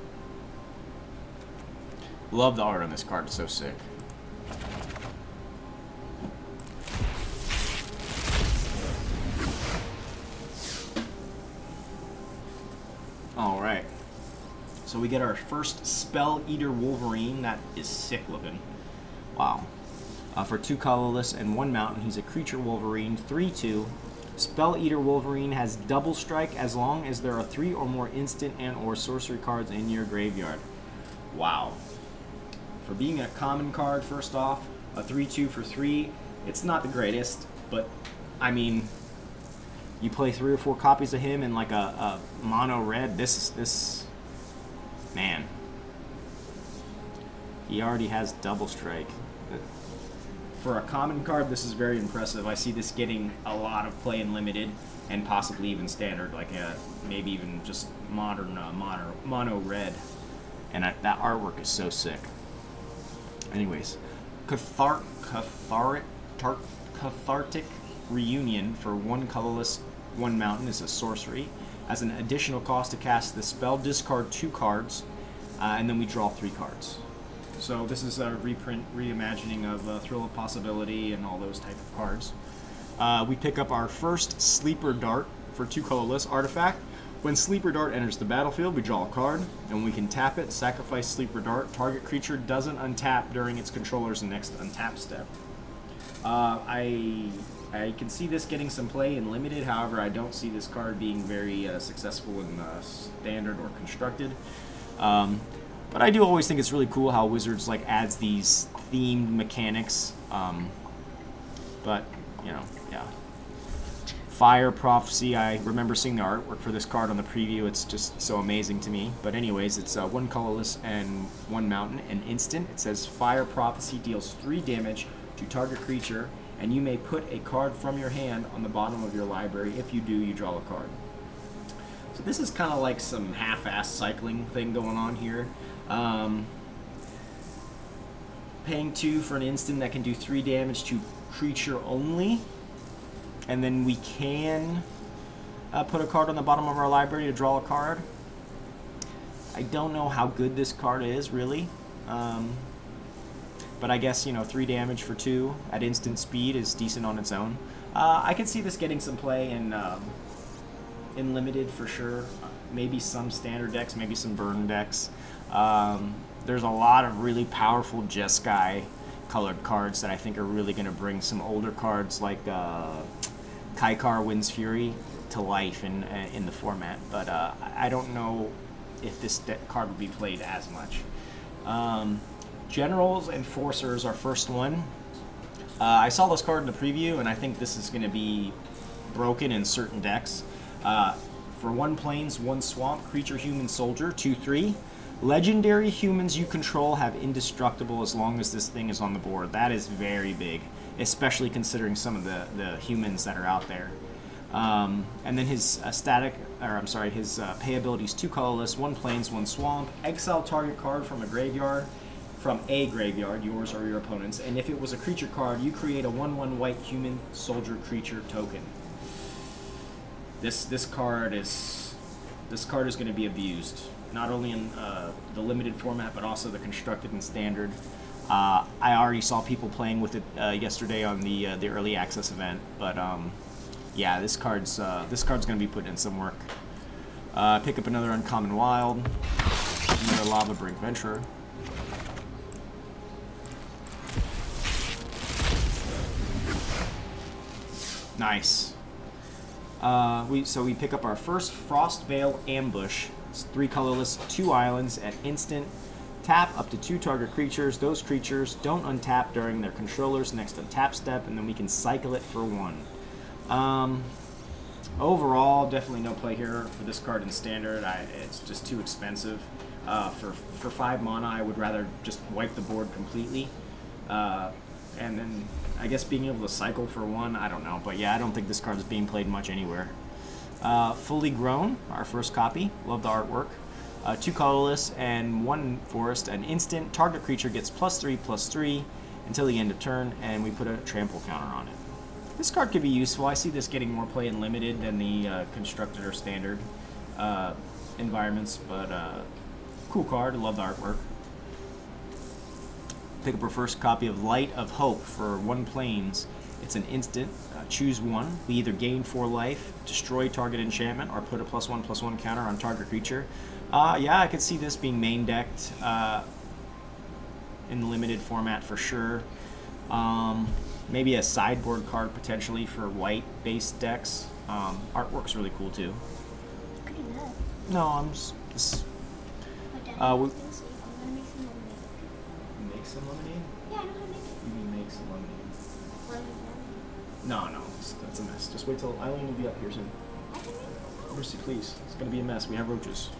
Love the art on this card. It's so sick. All right. So we get our first Spell Eater Wolverine. That is sick looking. Wow. For 2 colorless and 1 mountain, he's a creature Wolverine, 3/2. Spell Eater Wolverine has double strike as long as there are 3 or more instant and or sorcery cards in your graveyard. Wow. For being a common card, first off, a 3/2 for 3, it's not the greatest, but I mean, you play 3 or 4 copies of him in like a mono red, this man, he already has double strike. For a common card, this is very impressive. I see this getting a lot of play in limited and possibly even standard, like maybe even just modern mono red. And that artwork is so sick. Anyways, Cathartic Reunion for 1 colorless, 1 mountain is a sorcery. As an additional cost to cast the spell, discard 2 cards, and then we draw 3 cards. So this is a reimagining of Thrill of Possibility and all those type of cards. We pick up our first Sleeper Dart for 2 colorless artifact. When Sleeper Dart enters the battlefield, we draw a card, and we can tap it, sacrifice Sleeper Dart. Target creature doesn't untap during its controller's next untap step. I can see this getting some play in limited. However, I don't see this card being very successful in standard or constructed. But I do always think it's really cool how Wizards like adds these themed mechanics. But you know, yeah. Fire Prophecy. I remember seeing the artwork for this card on the preview. It's just so amazing to me. But anyways, it's 1 colorless and 1 mountain, an instant. It says Fire Prophecy deals 3 damage to target creature, and you may put a card from your hand on the bottom of your library. If you do, you draw a card. So this is kind of like some half-ass cycling thing going on here. Paying 2 for an instant that can do 3 damage to creature only. And then we can put a card on the bottom of our library to draw a card. I don't know how good this card is, really. But I guess, 3 damage for 2 at instant speed is decent on its own. I could see this getting some play in limited for sure. Maybe some standard decks, maybe some burn decks. There's a lot of really powerful Jeskai colored cards that I think are really going to bring some older cards like Kaikar Wind's Fury to life in the format. But I don't know if this card would be played as much. Generals Enforcers, our first one. I saw this card in the preview, and I think this is going to be broken in certain decks. For 1 plains, 1 swamp, creature, human, soldier, 2/3. Legendary humans you control have indestructible as long as this thing is on the board. That is very big, especially considering some of the humans that are out there. And then his pay ability is 2 colorless, 1 plains, 1 swamp. Exile target card from a graveyard, yours or your opponent's. And if it was a creature card, you create a 1/1 white human soldier creature token. This card is going to be abused, not only in the limited format, but also the constructed and standard. I already saw people playing with it yesterday on the early access event, but yeah, this card's going to be put in some work. Pick up another uncommon wild, another Lava Brink Venturer. Nice. So we pick up our first Frost Vale Ambush. It's 3 colorless, 2 islands at instant. Tap up to 2 target creatures. Those creatures don't untap during their controller's next untap step, and then we can cycle it for 1. Overall, definitely no play here for this card in Standard. It's just too expensive. For 5 mana, I would rather just wipe the board completely. And then I guess being able to cycle for 1, I don't know. But yeah, I don't think this card is being played much anywhere. Fully Grown, our first copy. Love the artwork. 2 colorless and 1 forest. An instant. Target creature gets +3/+3 until the end of turn, and we put a trample counter on it. This card could be useful. I see this getting more play in Limited than the Constructed or Standard environments, but cool card. Love the artwork. Pick up our first copy of Light of Hope for 1 planes. It's an instant. Choose 1. We either gain 4 life, destroy target enchantment, or put a +1/+1 counter on target creature. Yeah, I could see this being main decked in Limited format for sure. Maybe a sideboard card potentially for white-based decks. Artwork's really cool too. Pretty good. No, I'm just. My dad was gonna say, I'm gonna make some lemonade. Make some lemonade? Yeah, I know how to make it. You mean make some lemonade? Lemonade. No, that's a mess. Just wait till Eileen will be up here soon. I can make it. Mercy, please. It's gonna be a mess. We have roaches.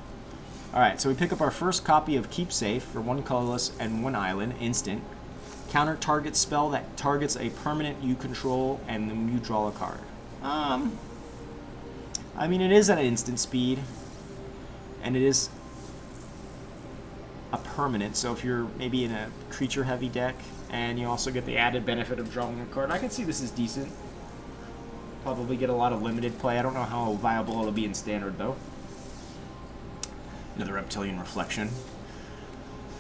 Alright, so we pick up our first copy of Keep Safe for 1 colorless and 1 island, instant. Counter target spell that targets a permanent you control, and then you draw a card. I mean, it is at an instant speed, and it is a permanent, so if you're maybe in a creature-heavy deck, and you also get the added benefit of drawing a card, I can see this is decent. Probably get a lot of Limited play. I don't know how viable it'll be in Standard, though. Another Reptilian Reflection.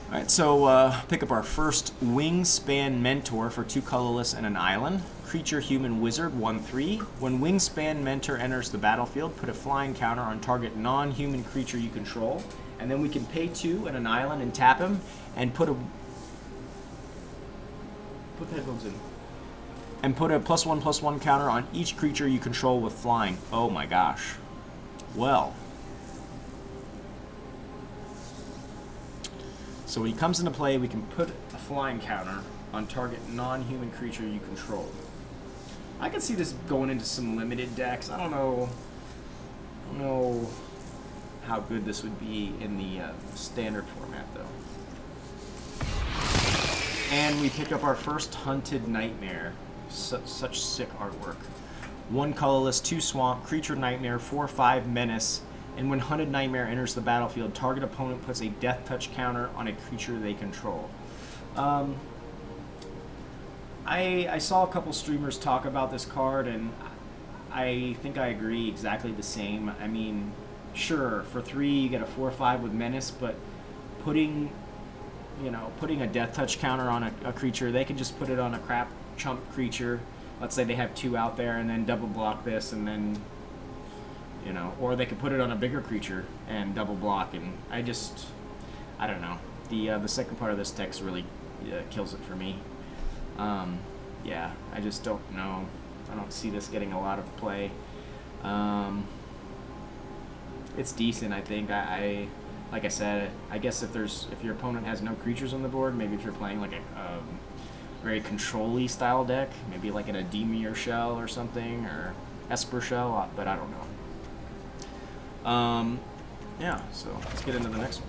Alright, so pick up our first Wingspan Mentor for 2 colorless and an island. Creature, human, wizard, 1/3. When Wingspan Mentor enters the battlefield, put a flying counter on target non-human creature you control. And then we can pay 2 and an island and tap him and put the headphones in. And put a +1/+1 counter on each creature you control with flying. Oh my gosh. Well. So when he comes into play, we can put a flying counter on target non-human creature you control. I can see this going into some Limited decks. I don't know how good this would be in the Standard format, though. And we pick up our first Hunted Nightmare. Such sick artwork. 1 colorless, 2 swamp, creature nightmare, 4/5 menace. And when Hunted Nightmare enters the battlefield, target opponent puts a death touch counter on a creature they control. I saw a couple streamers talk about this card, and I think I agree exactly the same. I mean, sure, for 3 you get a 4/5 with menace, but putting a death touch counter on a creature, they can just put it on a crap chump creature. Let's say they have 2 out there, and then double block this, and then or they could put it on a bigger creature and double block, and I don't know. The second part of this text really kills it for me. Yeah, I just don't know. I don't see this getting a lot of play. It's decent, I think. Like I said, I guess if your opponent has no creatures on the board, maybe if you're playing like a very control-y style deck, maybe like an Ademir Shell or something, or Esper Shell, but I don't know. Yeah, so let's get into the next one.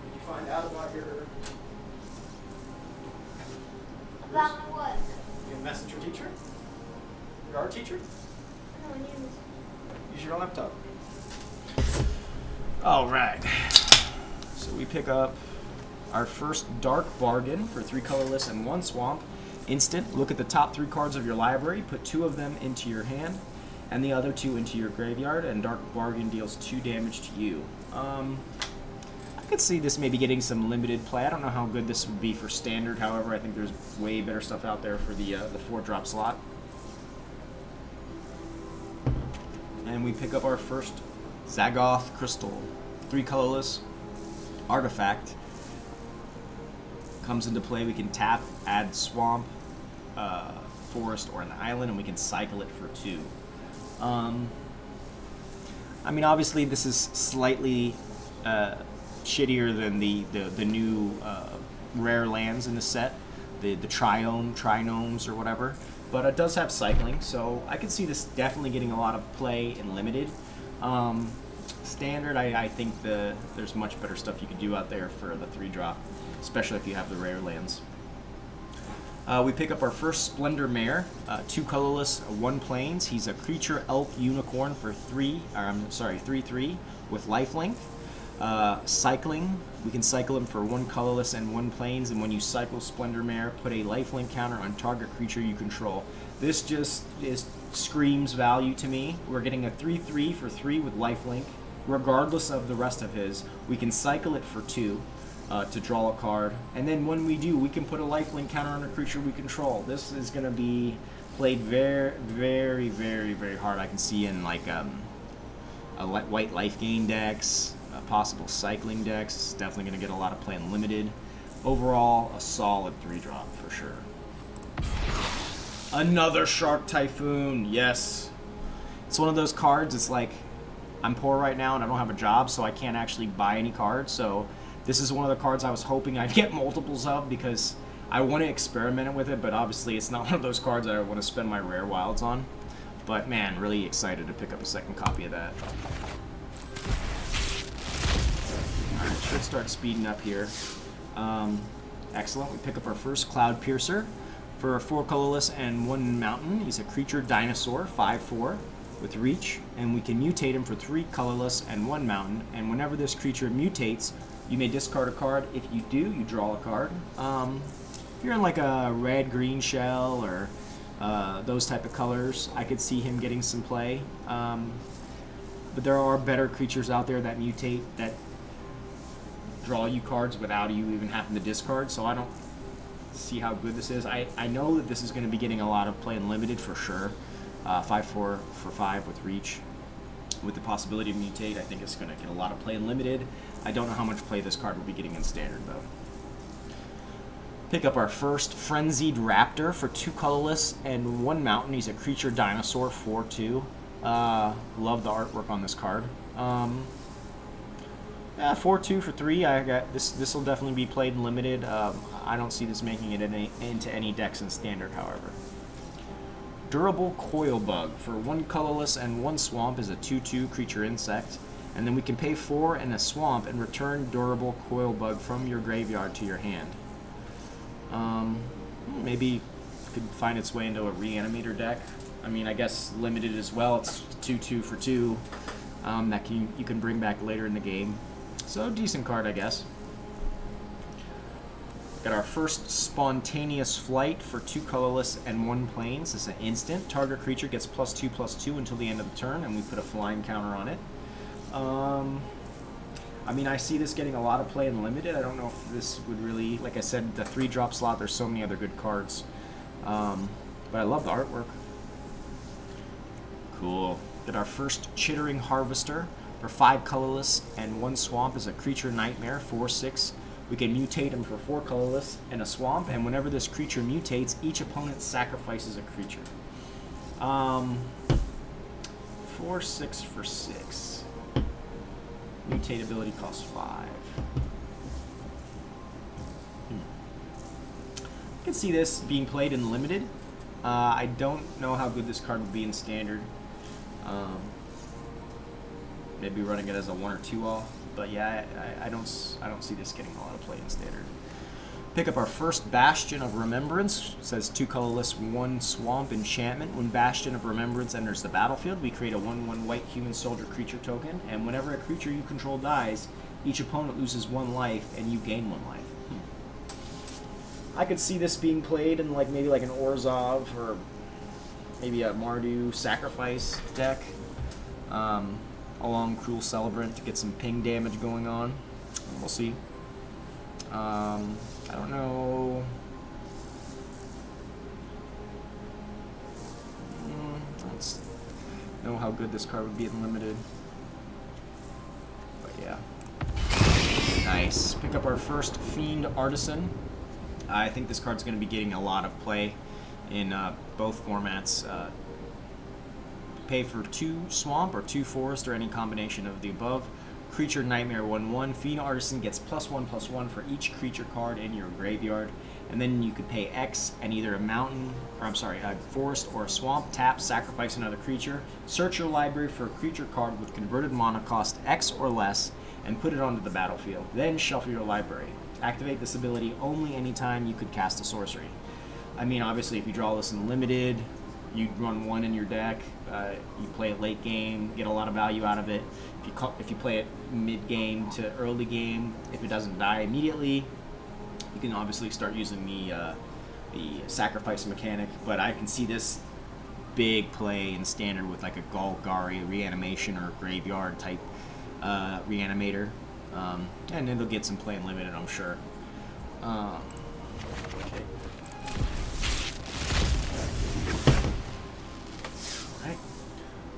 Did you find out about About what? your messenger teacher? Your art teacher? No, I need this. Use your laptop. Alright. So we pick up our first Dark Bargain for 3 colorless and 1 swamp. Instant, look at the top 3 cards of your library, put 2 of them into your hand, and the other 2 into your graveyard, and Dark Bargain deals 2 damage to you. I could see this maybe getting some Limited play. I don't know how good this would be for Standard, however, I think there's way better stuff out there for the 4-drop slot. And we pick up our first Zagoth Crystal. 3 colorless, artifact. comes into play. We can tap, add swamp, forest, or an island, and we can cycle it for 2. I mean, obviously, this is slightly shittier than the new rare lands in the set, the trinomes or whatever. But it does have cycling, so I could see this definitely getting a lot of play in limited. Standard, I think there's much better stuff you could do out there for the 3-drop, especially if you have the rare lands. We pick up our first Splendor Mare, 2 colorless, 1 plains. He's a creature elk unicorn for 3/3 with lifelink. Cycling, we can cycle him for 1 colorless and 1 plains, and when you cycle Splendor Mare, put a lifelink counter on target creature you control. This just screams value to me. We're getting a 3/3 for 3 with lifelink, regardless of the rest of his. We can cycle it for 2. To draw a card, and then when we do, we can put a lifelink counter on a creature we control. This is going to be played very, very, very, very hard. I can see in like a white life gain decks, possible cycling decks. It's definitely going to get a lot of play in limited. Overall, a solid 3-drop for sure. Another Shark Typhoon, yes. It's one of those cards. It's like I'm poor right now and I don't have a job, so I can't actually buy any cards. So this is one of the cards I was hoping I'd get multiples of because I want to experiment with it, but obviously it's not one of those cards that I want to spend my rare wilds on. But man, really excited to pick up a second copy of that. Alright, should start speeding up here. Excellent, we pick up our first Cloud Piercer for 4 colorless and 1 mountain. He's a creature dinosaur, 5/4 with reach, and we can mutate him for 3 colorless and 1 mountain, and whenever this creature mutates, you may discard a card. If you do, you draw a card. If you're in like a red-green shell or those type of colors, I could see him getting some play. But there are better creatures out there that mutate, that draw you cards without you even having to discard, so I don't see how good this is. I know that this is going to be getting a lot of play in limited for sure. 5/4 for 5 with reach. With the possibility of mutate, I think it's going to get a lot of play in limited. I don't know how much play this card will be getting in standard, though. Pick up our first Frenzied Raptor for 2 colorless and 1 mountain. He's a creature dinosaur, 4/2. Love the artwork on this card. 4/2 for 3. I got this. This will definitely be played in limited. I don't see this making it into any decks in standard, however. Durable Coil Bug for 1 colorless and 1 swamp is a 2/2 creature insect. And then we can pay 4 and a swamp and return Durable Coil Bug from your graveyard to your hand. Maybe could find its way into a Reanimator deck. I mean, I guess limited as well. It's 2/2 for 2 that you can bring back later in the game. So decent card, I guess. Got our first Spontaneous Flight for 2 colorless and 1 plains. It's an instant. Target creature gets +2/+2 until the end of the turn, and we put a flying counter on it. I mean, I see this getting a lot of play in limited. I don't know if this would really, like I said, the 3-drop slot, there's so many other good cards. But I love the artwork. Cool. Got our first Chittering Harvester for 5 colorless and 1 swamp is a creature nightmare, 4/6. We can mutate him for 4 colorless and a swamp, and whenever this creature mutates, each opponent sacrifices a creature. 4/6 for 6. Mutate ability costs 5. I can see this being played in limited. I don't know how good this card would be in standard. Maybe running it as a 1 or 2 off, but yeah, I don't see this getting a lot of play in standard. Pick up our first Bastion of Remembrance. It says 2 colorless, 1 swamp enchantment. When Bastion of Remembrance enters the battlefield, we create a 1/1 white human soldier creature token, and whenever a creature you control dies, each opponent loses 1 life, and you gain 1 life. I could see this being played in maybe an Orzhov or maybe a Mardu sacrifice deck, along Cruel Celebrant to get some ping damage going on. We'll see. I don't know. Let's know how good this card would be in limited. But yeah. Nice. Pick up our first Fiend Artisan I think this card's going to be getting a lot of play in both formats. Pay for 2 Swamp or 2 Forest or any combination of the above. Creature Nightmare 1/1. Fiend Artisan gets +1/+1 for each creature card in your graveyard. And then you could pay X and either a forest or a swamp. Tap, sacrifice another creature. Search your library for a creature card with converted mana cost X or less and put it onto the battlefield. Then shuffle your library. Activate this ability only anytime you could cast a sorcery. I mean, obviously, if you draw this in limited, you run 1 in your deck. You play it late game, get a lot of value out of it. If you play it mid game to early game, if it doesn't die immediately, you can obviously start using the sacrifice mechanic. But I can see this big play in standard with like a Golgari reanimation or graveyard type reanimator, and it'll get some play in limited, I'm sure. Okay.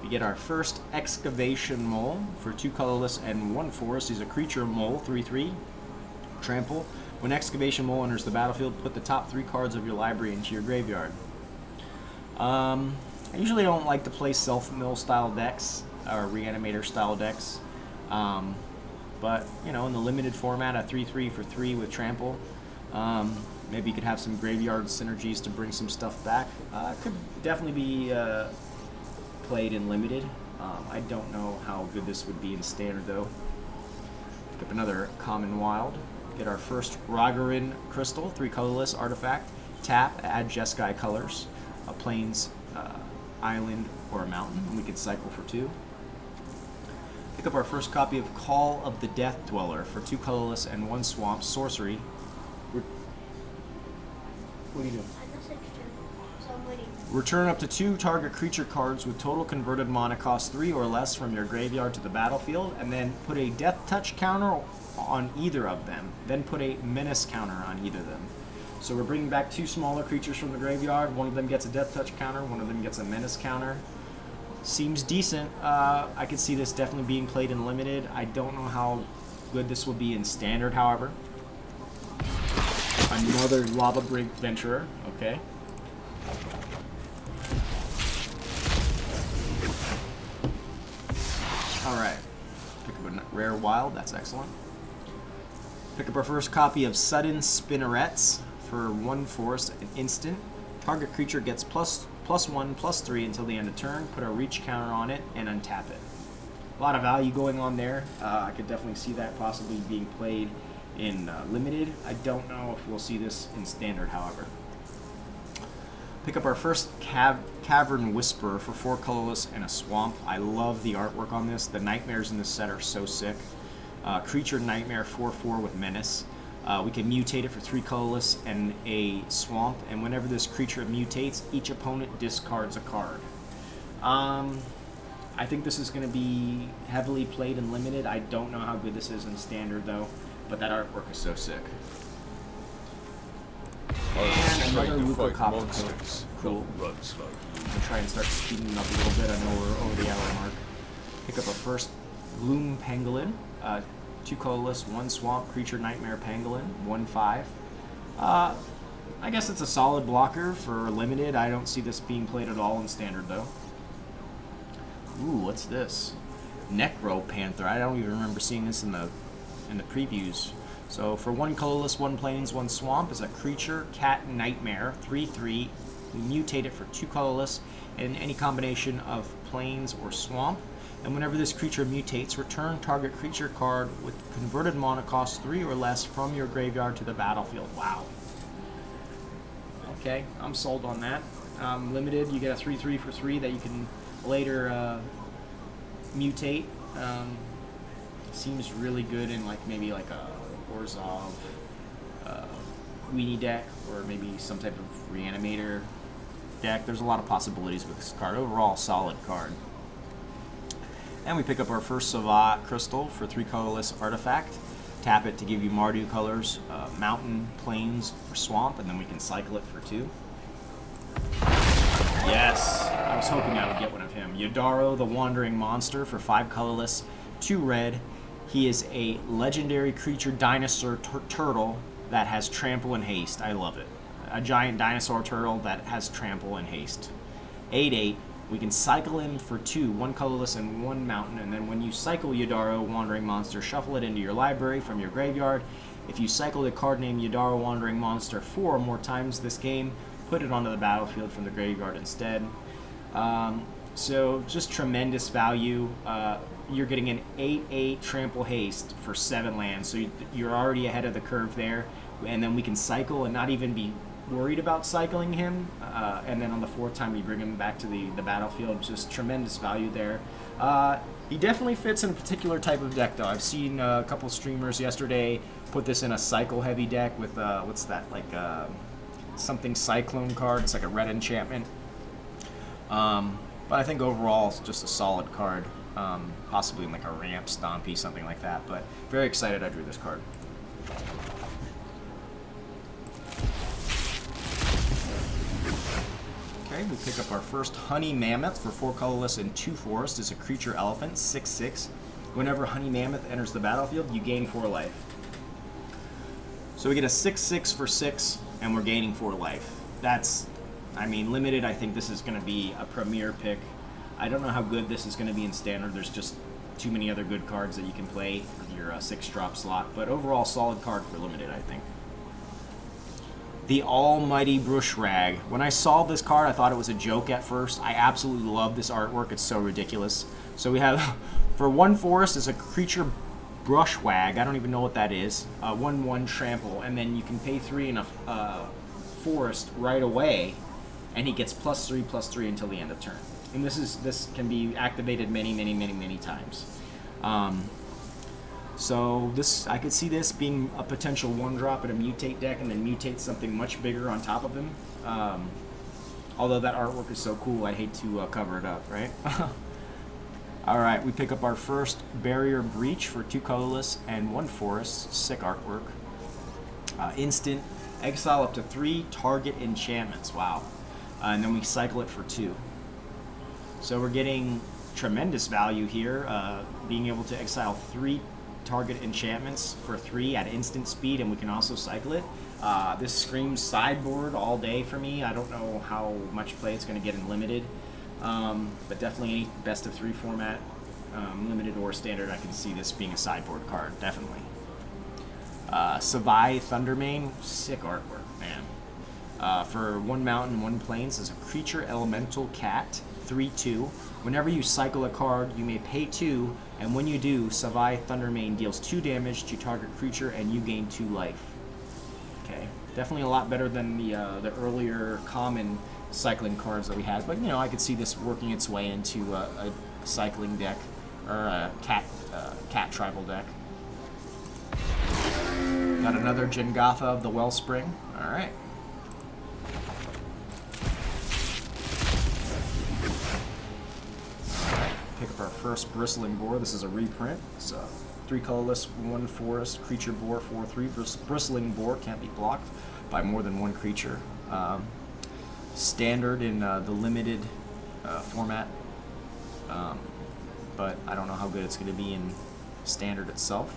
We get our first Excavation Mole for 2 colorless and 1 forest. He's a creature mole, 3/3, trample. When Excavation Mole enters the battlefield, put the top 3 cards of your library into your graveyard. I usually don't like to play self-mill style decks or reanimator style decks, but you know, in the limited format, a 3/3 for 3 with trample. Maybe you could have some graveyard synergies to bring some stuff back. Could definitely be played in limited. I don't know how good this would be in standard though. Pick up another common wild. Get our first Ragarin Crystal, 3 colorless artifact. Tap, add Jeskai colors, a plains, island, or a mountain, and we could cycle for 2. Pick up our first copy of Call of the Death Dweller for 2 colorless and 1 swamp sorcery. What are you doing? Return up to 2 target creature cards with total converted mana cost 3 or less from your graveyard to the battlefield, and then put a Death Touch counter on either of them. Then put a Menace counter on either of them. So we're bringing back 2 smaller creatures from the graveyard. One of them gets a Death Touch counter, one of them gets a Menace counter. Seems decent. I could see this definitely being played in limited. I don't know how good this will be in standard, however. Another Lava Brink Venturer, okay. Alright, pick up a rare wild, that's excellent. Pick up our first copy of Sudden Spinnerets for 1 forest, an instant. Target creature gets +1/+3 until the end of turn. Put a reach counter on it and untap it. A lot of value going on there. I could definitely see that possibly being played in limited. I don't know if we'll see this in standard, however. Pick up our first Cavern Whisperer for 4 colorless and a swamp. I love the artwork on this. The nightmares in this set are so sick. Creature Nightmare 4/4 with Menace. We can mutate it for 3 colorless and a swamp, and whenever this creature mutates, each opponent discards a card. I think this is going to be heavily played and limited. I don't know how good this is in standard though, but that artwork is so sick. And another Luca Copper. Cool. I'm going to try and start speeding up a little bit. I know we're over the hour mark. Pick up a first Gloom Pangolin. 2 colorless, 1 swamp, creature Nightmare Pangolin, 1/5. I guess it's a solid blocker for limited. I don't see this being played at all in standard though. Ooh, what's this? Necro Panther. I don't even remember seeing this in the previews. So for 1 colorless, 1 plains, 1 swamp is a creature cat nightmare, 3/3. We mutate it for 2 colorless and any combination of plains or swamp. And whenever this creature mutates, return target creature card with converted mana cost 3 or less from your graveyard to the battlefield. Wow. Okay, I'm sold on that. Limited, you get a 3/3 for 3 that you can later mutate. Seems really good in like maybe like a Orzhov Weenie deck, or maybe some type of Reanimator deck. There's a lot of possibilities with this card. Overall, solid card. And we pick up our first Savat Crystal for 3 colorless artifact. Tap it to give you Mardu colors, mountain, plains, or swamp, and then we can cycle it for 2. Yes! I was hoping I would get one of him. Yodaro, the Wandering Monster for 5 colorless, 2 red. He is a legendary creature dinosaur turtle, that has trample and haste. I love it. A giant dinosaur turtle that has trample and haste. 8/8. We can cycle him for 2, 1 colorless and 1 mountain, and then when you cycle Yadaro Wandering Monster, shuffle it into your library from your graveyard. If you cycle the card named Yadaro Wandering Monster 4 or more times this game, put it onto the battlefield from the graveyard instead. So just tremendous value. You're getting an 8/8 trample haste for 7 lands, so you're already ahead of the curve there, and then we can cycle and not even be worried about cycling him, and then on the 4th time we bring him back to the battlefield. Just tremendous value there. He definitely fits in a particular type of deck, though. I've seen a couple streamers yesterday put this in a cycle heavy deck with what's that, like something Cyclone card. It's like a red enchantment, but I think overall it's just a solid card, possibly in like a ramp stompy, something like that. But very excited I drew this card. Okay, we pick up our first Honey Mammoth for 4 colorless and 2 forest. It's a creature elephant, 6/6. Whenever Honey Mammoth enters the battlefield, you gain 4 life. So we get a 6/6 for 6, and we're gaining 4 life. That's, I mean, limited, I think this is going to be a premier pick. I don't know how good this is going to be in standard. There's just too many other good cards that you can play with your 6-drop slot. But overall, solid card for limited, I think. The Almighty Bushrag. When I saw this card, I thought it was a joke at first. I absolutely love this artwork. It's so ridiculous. So we have, for 1 forest, it's a creature Brushwag. I don't even know what that is. 1/1 trample, and then you can pay 3 in a forest right away, and he gets +3/+3 until the end of turn. And this can be activated many times. So this, I could see this being a potential 1-drop in a mutate deck, and then mutate something much bigger on top of him. Although that artwork is so cool, I hate to cover it up, right? All right, we pick up our first Barrier Breach for 2 colorless and 1 forest. Sick artwork. Instant, exile up to 3 target enchantments. Wow. And then we cycle it for 2. So we're getting tremendous value here, being able to exile 3 target enchantments for 3 at instant speed, and we can also cycle it. This screams sideboard all day for me. I don't know how much play it's going to get in limited, but definitely any best of 3 format, limited or standard, I can see this being a sideboard card, definitely. Savai Thundermane, sick artwork, man. For 1 mountain, 1 plains, is a creature elemental cat, 3/2. Whenever you cycle a card, you may pay 2, and when you do, Savai Thundermane deals 2 damage to target creature, and you gain 2 life. Okay, definitely a lot better than the earlier common cycling cards that we had, but you know, I could see this working its way into a cycling deck, or a cat tribal deck. Got another Jengatha of the Wellspring. All right. Pick up our first Bristling Boar. This is a reprint. It's a 3 colorless, 1 forest, creature boar, 4/3. Bristling Boar can't be blocked by more than 1 creature. Standard in the limited format, but I don't know how good it's going to be in standard itself.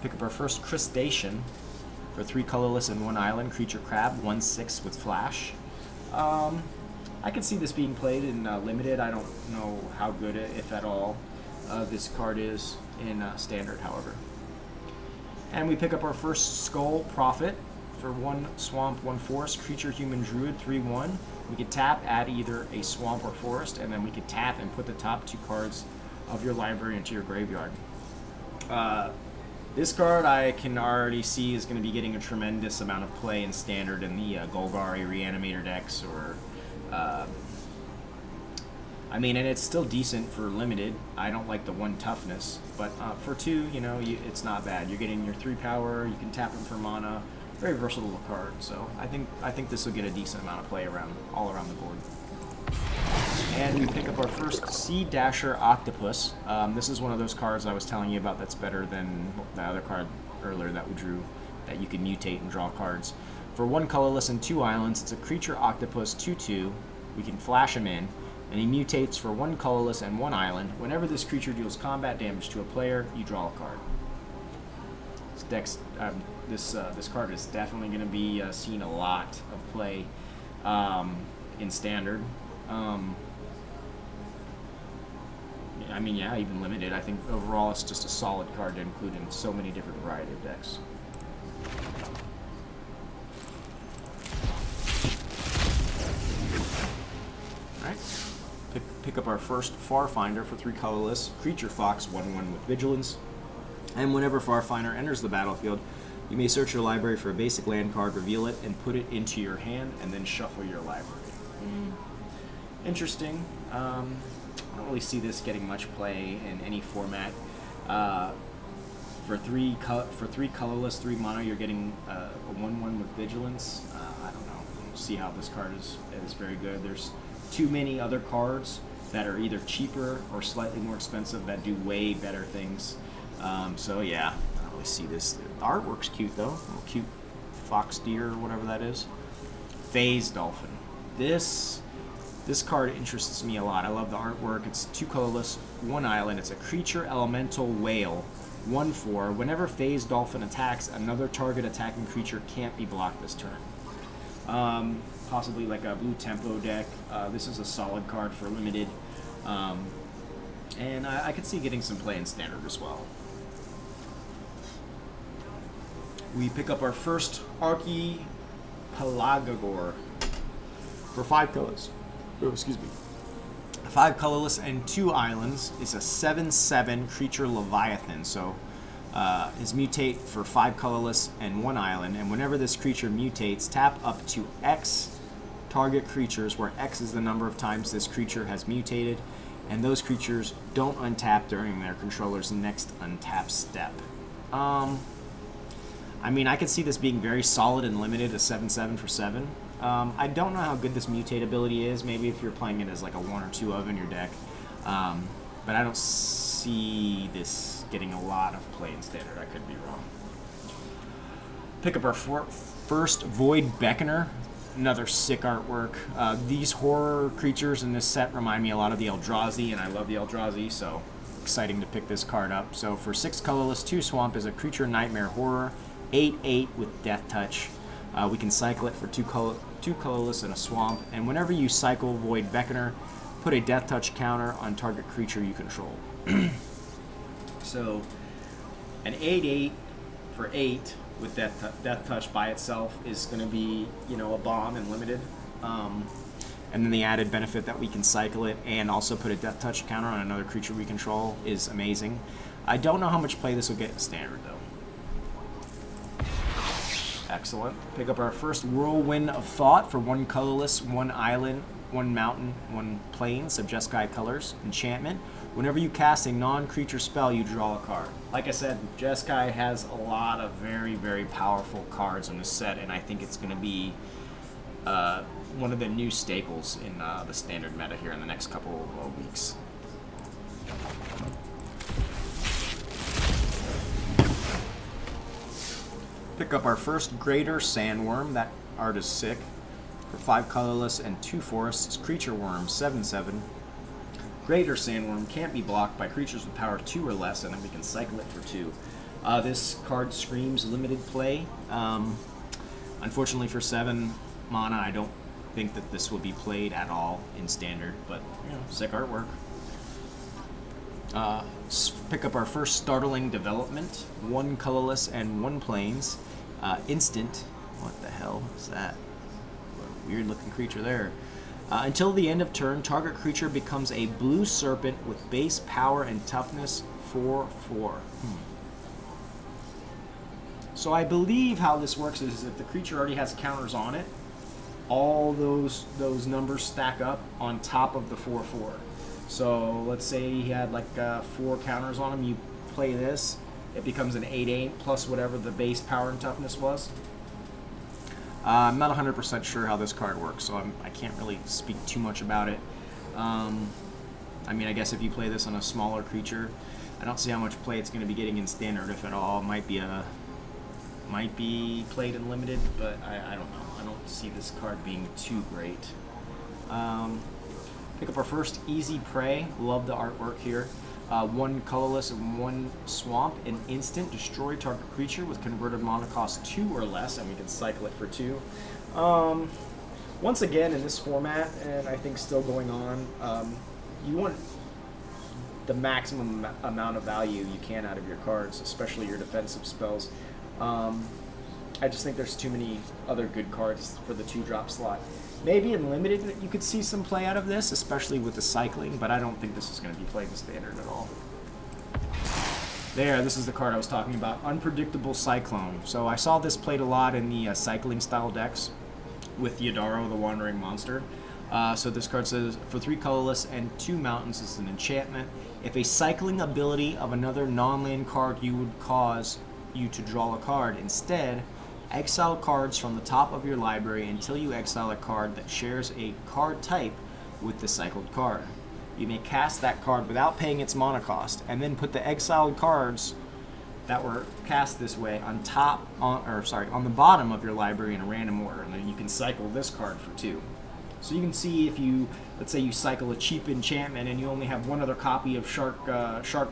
Pick up our first Crustacean for 3 colorless and 1 island, creature crab, 1/6 with flash. I could see this being played in limited. I don't know how good, if at all, this card is in standard, however. And we pick up our first Skull Prophet for 1 swamp, 1 forest, creature human druid, 3/1. We could tap, add either a swamp or forest, and then we could tap and put the top 2 cards of your library into your graveyard. This card I can already see is going to be getting a tremendous amount of play in standard in the Golgari Reanimator decks, or I mean, and it's still decent for limited. I don't like the 1 toughness, but for 2, you know, it's not bad. You're getting your 3 power. You can tap him for mana. Very versatile card. So I think this will get a decent amount of play all around the board. And we pick up our first Sea Dasher Octopus. This is one of those cards I was telling you about that's better than the other card earlier that we drew, that you can mutate and draw cards. For 1 colorless and 2 islands, it's a creature octopus, 2/2. We can flash him in, and he mutates for 1 colorless and 1 island. Whenever this creature deals combat damage to a player, you draw a card. This deck's this card is definitely going to be seeing a lot of play in Standard. I mean, yeah, even limited. I think overall it's just a solid card to include in so many different variety of decks. Alright. Pick up our first Farfinder for 3 colorless. Creature Fox, 1/1 with Vigilance. And whenever Farfinder enters the battlefield, you may search your library for a basic land card, reveal it, and put it into your hand, and then shuffle your library. Interesting. I don't really see this getting much play in any format. For three colorless, 3 mana, you're getting a 1/1 with Vigilance. I don't know. I don't see how this card is very good. There's too many other cards that are either cheaper or slightly more expensive that do way better things. So yeah, I don't really see this. The artwork's cute though. A little cute fox deer or whatever that is. Phase Dolphin. This card interests me a lot. I love the artwork. It's 2 colorless, 1 island. It's a creature elemental whale, 1/4. Whenever Phase Dolphin attacks, another target attacking creature can't be blocked this turn. Possibly like a blue tempo deck. This is a solid card for limited. And I could see getting some play in Standard as well. We pick up our first Archipelagogore for 5 colors. Oh, excuse me. 5 colorless and 2 islands. It's a 7/7 creature Leviathan. So is mutate for 5 colorless and 1 island. And whenever this creature mutates, tap up to X target creatures, where X is the number of times this creature has mutated. And those creatures don't untap during their controller's next untap step. I mean, I could see this being very solid and limited, a 7/7 for 7. I don't know how good this mutate ability is. Maybe if you're playing it as like a 1 or 2 of in your deck. But I don't see this getting a lot of play in Standard. I could be wrong. Pick up our first Void Beckoner. Another sick artwork. These horror creatures in this set remind me a lot of the Eldrazi, and I love the Eldrazi, so exciting to pick this card up. So for 6 colorless, 2 swamp is a creature nightmare horror, 8/8 with Death Touch. We can cycle it for 2 colorless and a swamp, and whenever you cycle Void Beckoner, put a Death Touch counter on target creature you control. So an 8/8 for 8 with Death Touch by itself is going to be, you know, a bomb and limited. And then the added benefit that we can cycle it and also put a Death Touch counter on another creature we control is amazing. I don't know how much play this will get in Standard, though. Excellent. Pick up our first Whirlwind of Thought for 1 colorless, 1 island, 1 mountain, 1 plain, so Jeskai colors. Enchantment. Whenever you cast a non-creature spell, you draw a card. Like I said, Jeskai has a lot of very, very powerful cards in this set, and I think it's going to be one of the new staples in the Standard meta here in the next couple of weeks. Pick up our first Greater Sandworm. That art is sick. For 5 colorless and 2 forests, Creature Worm, 7/7. Greater Sandworm can't be blocked by creatures with power 2 or less, and then we can cycle it for 2. This card screams limited play. Unfortunately for 7 mana, I don't think that this will be played at all in Standard, but you know, sick artwork. Pick up our first Startling Development. 1 colorless and 1 plains. Instant. What the hell is that? Weird looking creature there. Until the end of turn, target creature becomes a blue serpent with base power and toughness 4/4. So I believe how this works is if the creature already has counters on it, all those numbers stack up on top of the 4/4. So let's say he had like 4 counters on him. You play this, it becomes an 8/8 plus whatever the base power and toughness was. I'm not 100% sure how this card works, so I can't really speak too much about it. I mean, I guess if you play this on a smaller creature, I don't see how much play it's going to be getting in Standard, if at all. It might be played in Limited, but I don't know. I don't see this card being too great. Pick up our first Easy Prey. Love the artwork here. 1 colorless and 1 swamp. An instant, destroy target creature with converted mana cost 2 or less, and we can cycle it for 2. Once again, in this format, and I think still going on, you want the maximum amount of value you can out of your cards, especially your defensive spells. I just think there's too many other good cards for the 2-drop slot. Maybe in Limited you could see some play out of this, especially with the cycling, but I don't think this is going to be played in Standard at all. There, this is the card I was talking about, Unpredictable Cyclone. So I saw this played a lot in the cycling style decks with Yadaro, the Wandering Monster. So this card says, for 3 colorless and 2 mountains, it's an enchantment. If a cycling ability of another non-land card you would cause you to draw a card. Instead, exile cards from the top of your library until you exile a card that shares a card type with the cycled card. You may cast that card without paying its mana cost, and then put the exiled cards that were cast this way on the bottom of your library in a random order, and then you can cycle this card for 2. So you can see if you, let's say you cycle a cheap enchantment and you only have 1 other copy of Shark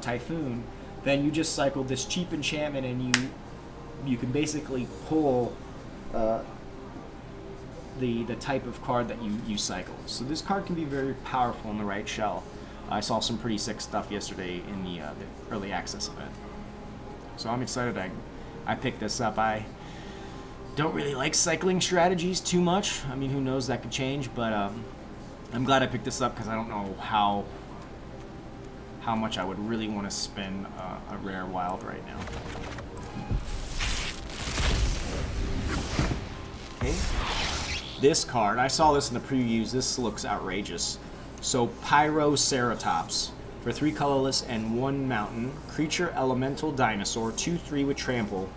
Typhoon, then you just cycle this cheap enchantment and you can basically pull the type of card that you cycle. So this card can be very powerful in the right shell. I saw some pretty sick stuff yesterday in the early access event. So I'm excited I picked this up. I don't really like cycling strategies too much. I mean, who knows, that could change, but I'm glad I picked this up because I don't know how much I would really want to spend a rare wild right now. Okay. This card, I saw this in the previews. This looks outrageous. So Pyroceratops. For 3 colorless and 1 mountain, creature elemental dinosaur, 2/3 with trample.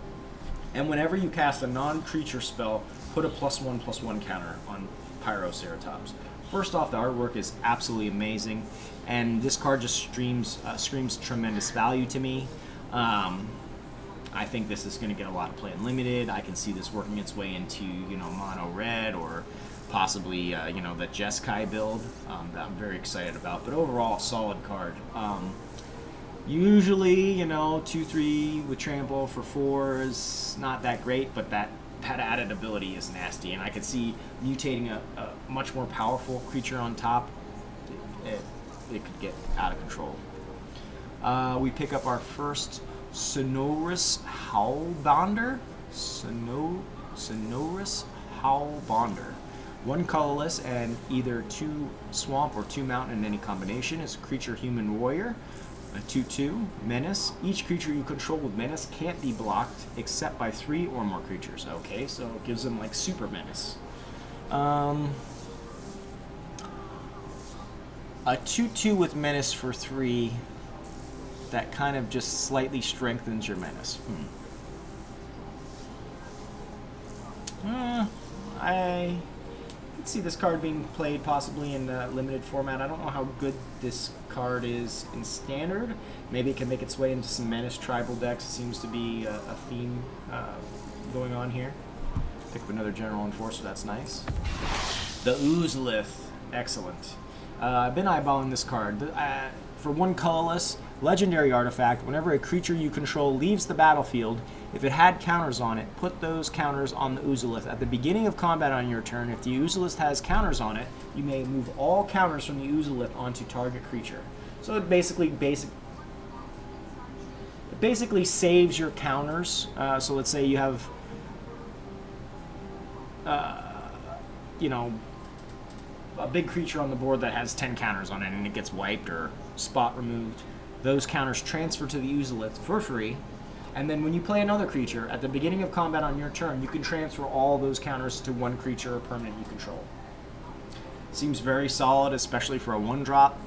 And whenever you cast a non-creature spell, put a +1/+1 counter on Pyroceratops. First off, the artwork is absolutely amazing, and this card just screams tremendous value to me. I think this is going to get a lot of play in Limited. I can see this working its way into, mono red, or possibly, the Jeskai build that I'm very excited about. But overall, solid card. Usually, 2/3 with trample for 4 is not that great, but that added ability is nasty, and I could see mutating a much more powerful creature on top. It could get out of control. We pick up our first Sonorous Howlbonder. Sonorous Howlbonder. 1 colorless and either 2 swamp or 2 mountain in any combination. Is a creature human warrior. A 2/2 menace. Each creature you control with menace can't be blocked except by 3 or more creatures. Okay, so it gives them like super menace. A 2/2 with menace for 3 that kind of just slightly strengthens your menace. I could see this card being played possibly in Limited format. I don't know how good this card is in Standard. Maybe it can make its way into some Menace tribal decks. It seems to be a theme going on here. Pick up another General Enforcer, that's nice. The Oozlith, excellent. I've been eyeballing this card. For 1 colorless, legendary artifact, whenever a creature you control leaves the battlefield, if it had counters on it, put those counters on the Oozlith. At the beginning of combat on your turn, if the Oozlith has counters on it, you may move all counters from the Oozlith onto target creature. So it basically saves your counters. So let's say you have, a big creature on the board that has 10 counters on it and it gets wiped or spot removed. Those counters transfer to the Oozlith for free, and then when you play another creature, at the beginning of combat on your turn, you can transfer all those counters to 1 creature or permanent you control. Seems very solid, especially for a 1-drop.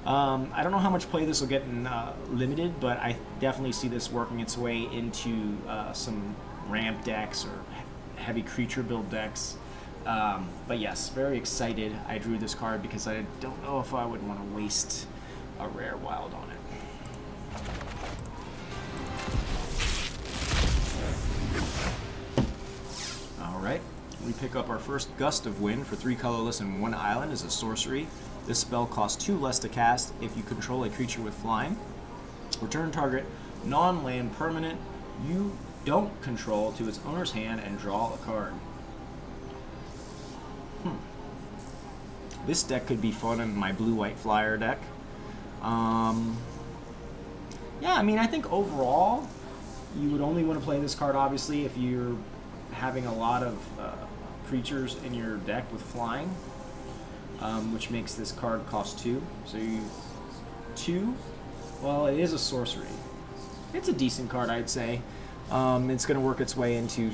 I don't know how much play this will get in Limited, but I definitely see this working its way into some ramp decks or heavy creature build decks. But yes, very excited I drew this card because I don't know if I would want to waste a rare wild on it. Alright, we pick up our first Gust of Wind. For 3 colorless and 1 island as a sorcery. This spell costs 2 less to cast if you control a creature with flying. Return target non-land permanent you don't control to its owner's hand and draw a card. This deck could be fun in my blue-white flyer deck. Yeah, I mean, I think overall, you would only want to play this card, obviously, if you're having a lot of creatures in your deck with flying, which makes this card cost 2. So you 2. Well, it is a sorcery. It's a decent card, I'd say. It's going to work its way into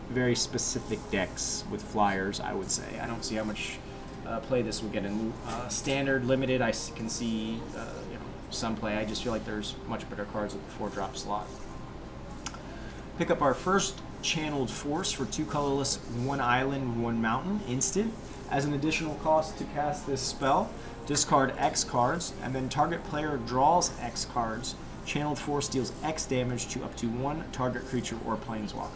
very specific decks with flyers, I would say. I don't see how much play this will get in standard, limited. I can see some play. I just feel like there's much better cards at the 4-drop slot. Pick up our first Channeled Force for 2 colorless, 1 island, 1 mountain, instant. As an additional cost to cast this spell, discard X cards, and then target player draws X cards. Channeled Force deals X damage to up to 1 target creature or planeswalker.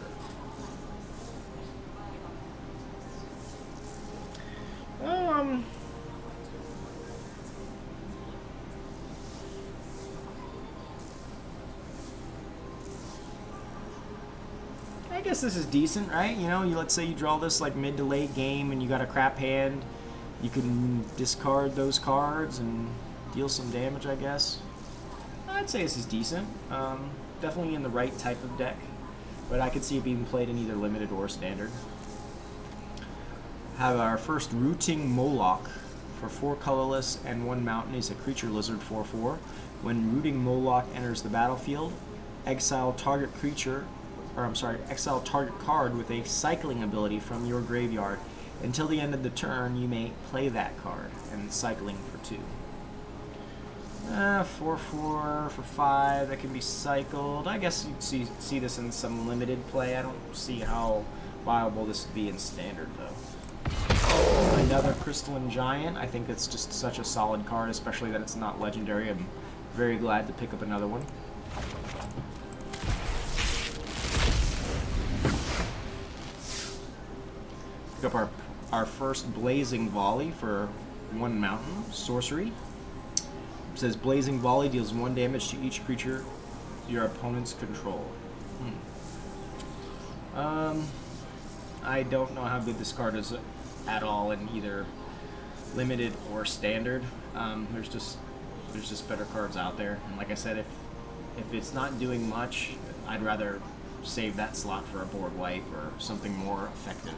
I guess this is decent, right? You know, let's say you draw this like mid to late game and you got a crap hand. You can discard those cards and deal some damage, I guess. I'd say this is decent. Definitely in the right type of deck, but I could see it being played in either limited or standard. Have our first Rooting Moloch for 4 colorless and 1 mountain. Is a creature lizard 4/4. When Rooting Moloch enters the battlefield, exile target card with a cycling ability from your graveyard. Until the end of the turn, you may play that card, and cycling for 2. 4/4 for 5, that can be cycled. I guess you'd see this in some limited play. I don't see how viable this would be in standard, though. Another Crystalline Giant. I think it's just such a solid card, especially that it's not legendary. I'm very glad to pick up another one. Pick up our first Blazing Volley for 1 mountain, sorcery. It says Blazing Volley deals 1 damage to each creature your opponents control. I don't know how good this card is at all in either limited or standard. There's just better cards out there. And like I said, if it's not doing much, I'd rather save that slot for a board wipe or something more effective.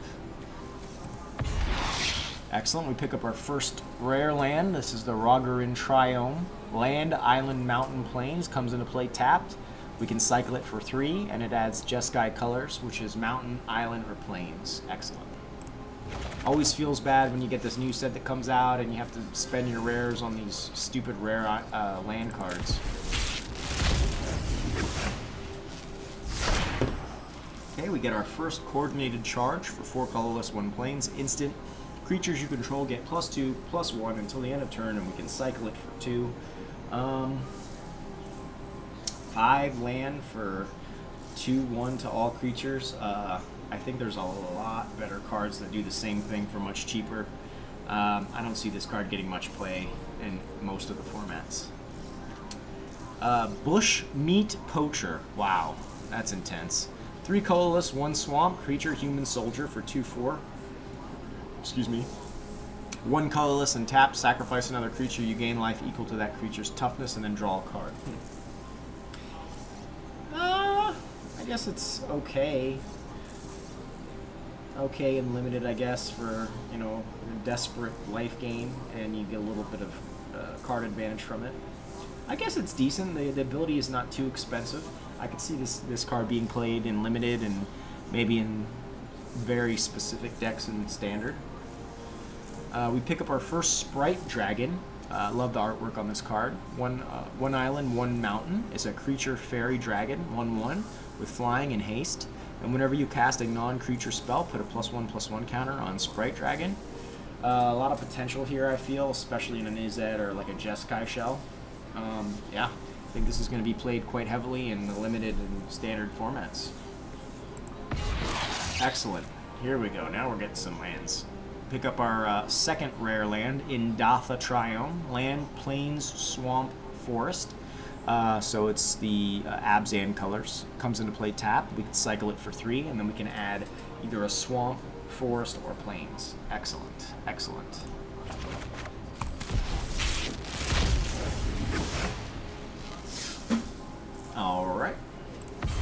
Excellent. We pick up our first rare land. This is the Rogarin Triome. Land, Island, Mountain, Plains comes into play tapped. We can cycle it for 3, and it adds Jeskai colors, which is Mountain, Island, or Plains. Excellent. Always feels bad when you get this new set that comes out and you have to spend your rares on these stupid rare land cards. Okay, we get our first Coordinated Charge for 4 colorless, 1 Plains. Instant. Creatures you control get +2, +1 until the end of turn, and we can cycle it for 2. 5 land for 2/1 to all creatures. I think there's a lot better cards that do the same thing for much cheaper. I don't see this card getting much play in most of the formats. Bush Meat Poacher. Wow, that's intense. 3 colorless, 1 swamp, creature, human soldier for 2/4. Excuse me. 1 colorless and tap, sacrifice another creature, you gain life equal to that creature's toughness, and then draw a card. I guess it's okay. Okay and limited, I guess, for, you know, a desperate life gain, and you get a little bit of card advantage from it. I guess it's decent. The ability is not too expensive. I could see this card being played in limited and maybe in very specific decks in standard. We pick up our first Sprite Dragon. Love the artwork on this card. 1 island, 1 mountain. It's a creature fairy dragon, 1/1, with flying and haste. And whenever you cast a non-creature spell, put a +1/+1 counter on Sprite Dragon. A lot of potential here, I feel, especially in an Izet or like a Jeskai shell. Yeah, I think this is going to be played quite heavily in the limited and standard formats. Excellent. Here we go. Now we're getting some lands. Pick up our second rare land, Indatha Triome. Land, Plains, Swamp, Forest. So it's the Abzan colors. Comes into play tap. We can cycle it for 3, and then we can add either a swamp, forest, or plains. Excellent, excellent. All right.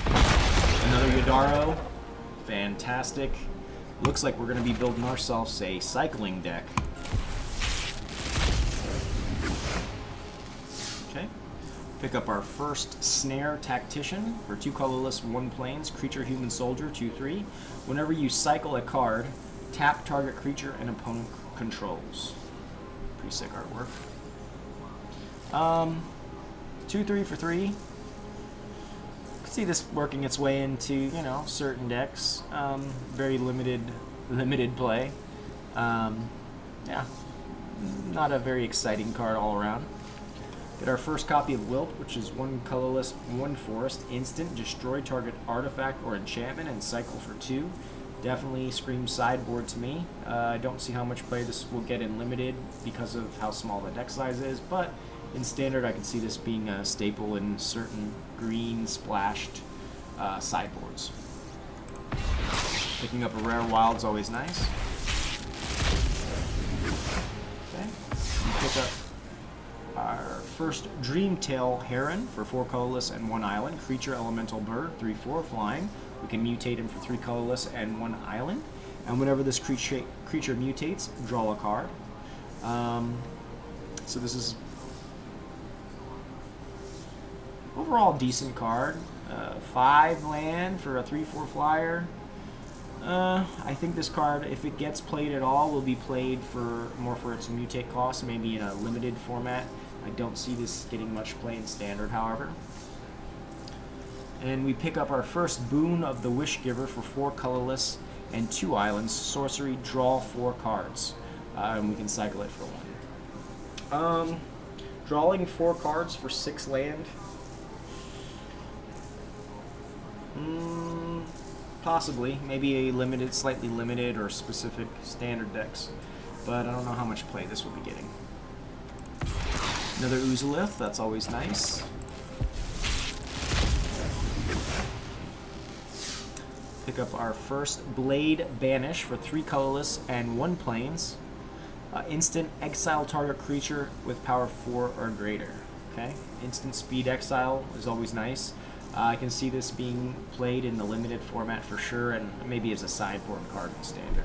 Another Yodaro. Fantastic. Looks like we're going to be building ourselves a cycling deck. Okay. Pick up our first Snare Tactician for 2 colorless, 1 plains, creature, human, soldier, 2/3. Whenever you cycle a card, tap target creature and opponent controls. Pretty sick artwork. 2/3 for 3. See this working its way into, you know, certain decks. Very limited play. Yeah, not a very exciting card all around. Get our first copy of Wilt, which is 1 colorless, 1 forest, instant, destroy target artifact or enchantment and cycle for 2. Definitely screams sideboard to me. I don't see how much play this will get in limited because of how small the deck size is, but in standard I can see this being a staple in certain green splashed sideboards. Picking up a rare wild's always nice. Okay, we pick up our first Dreamtail Heron for 4 colorless and 1 island. Creature, elemental bird, 3/4 flying. We can mutate him for 3 colorless and 1 island. And whenever this creature mutates, draw a card. So this is overall decent card. 5 land for a 3/4 flyer. I think this card, if it gets played at all, will be played for more for its mutate cost, maybe in a limited format. I don't see this getting much play in standard, however. And we pick up our first Boon of the Wishgiver for 4 colorless and 2 islands. Sorcery, draw 4 cards. And we can cycle it for 1. Drawing 4 cards for 6 land. Possibly. Maybe a limited, slightly limited, or specific standard decks. But I don't know how much play this will be getting. Another Uzalith, that's always nice. Pick up our first Blade Banish for 3 colorless and 1 plains. Instant exile target creature with power 4 or greater. Okay, instant speed exile is always nice. I can see this being played in the limited format for sure, and maybe as a sideboard card in standard.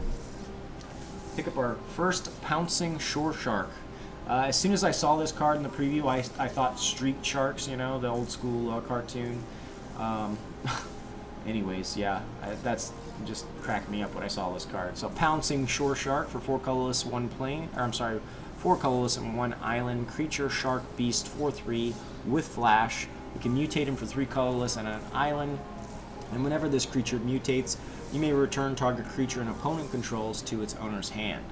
Pick up our first Pouncing Shore Shark. As soon as I saw this card in the preview, I thought Street Sharks, you know, the old school cartoon. Anyways, yeah, that's just cracked me up when I saw this card. So Pouncing Shore Shark for 4 colorless, 1 plain, or I'm sorry, 4 colorless and 1 island. Creature, shark, beast, 4/3 with flash. We can mutate him for 3 colorless and an island. And whenever this creature mutates, you may return target creature and opponent controls to its owner's hand.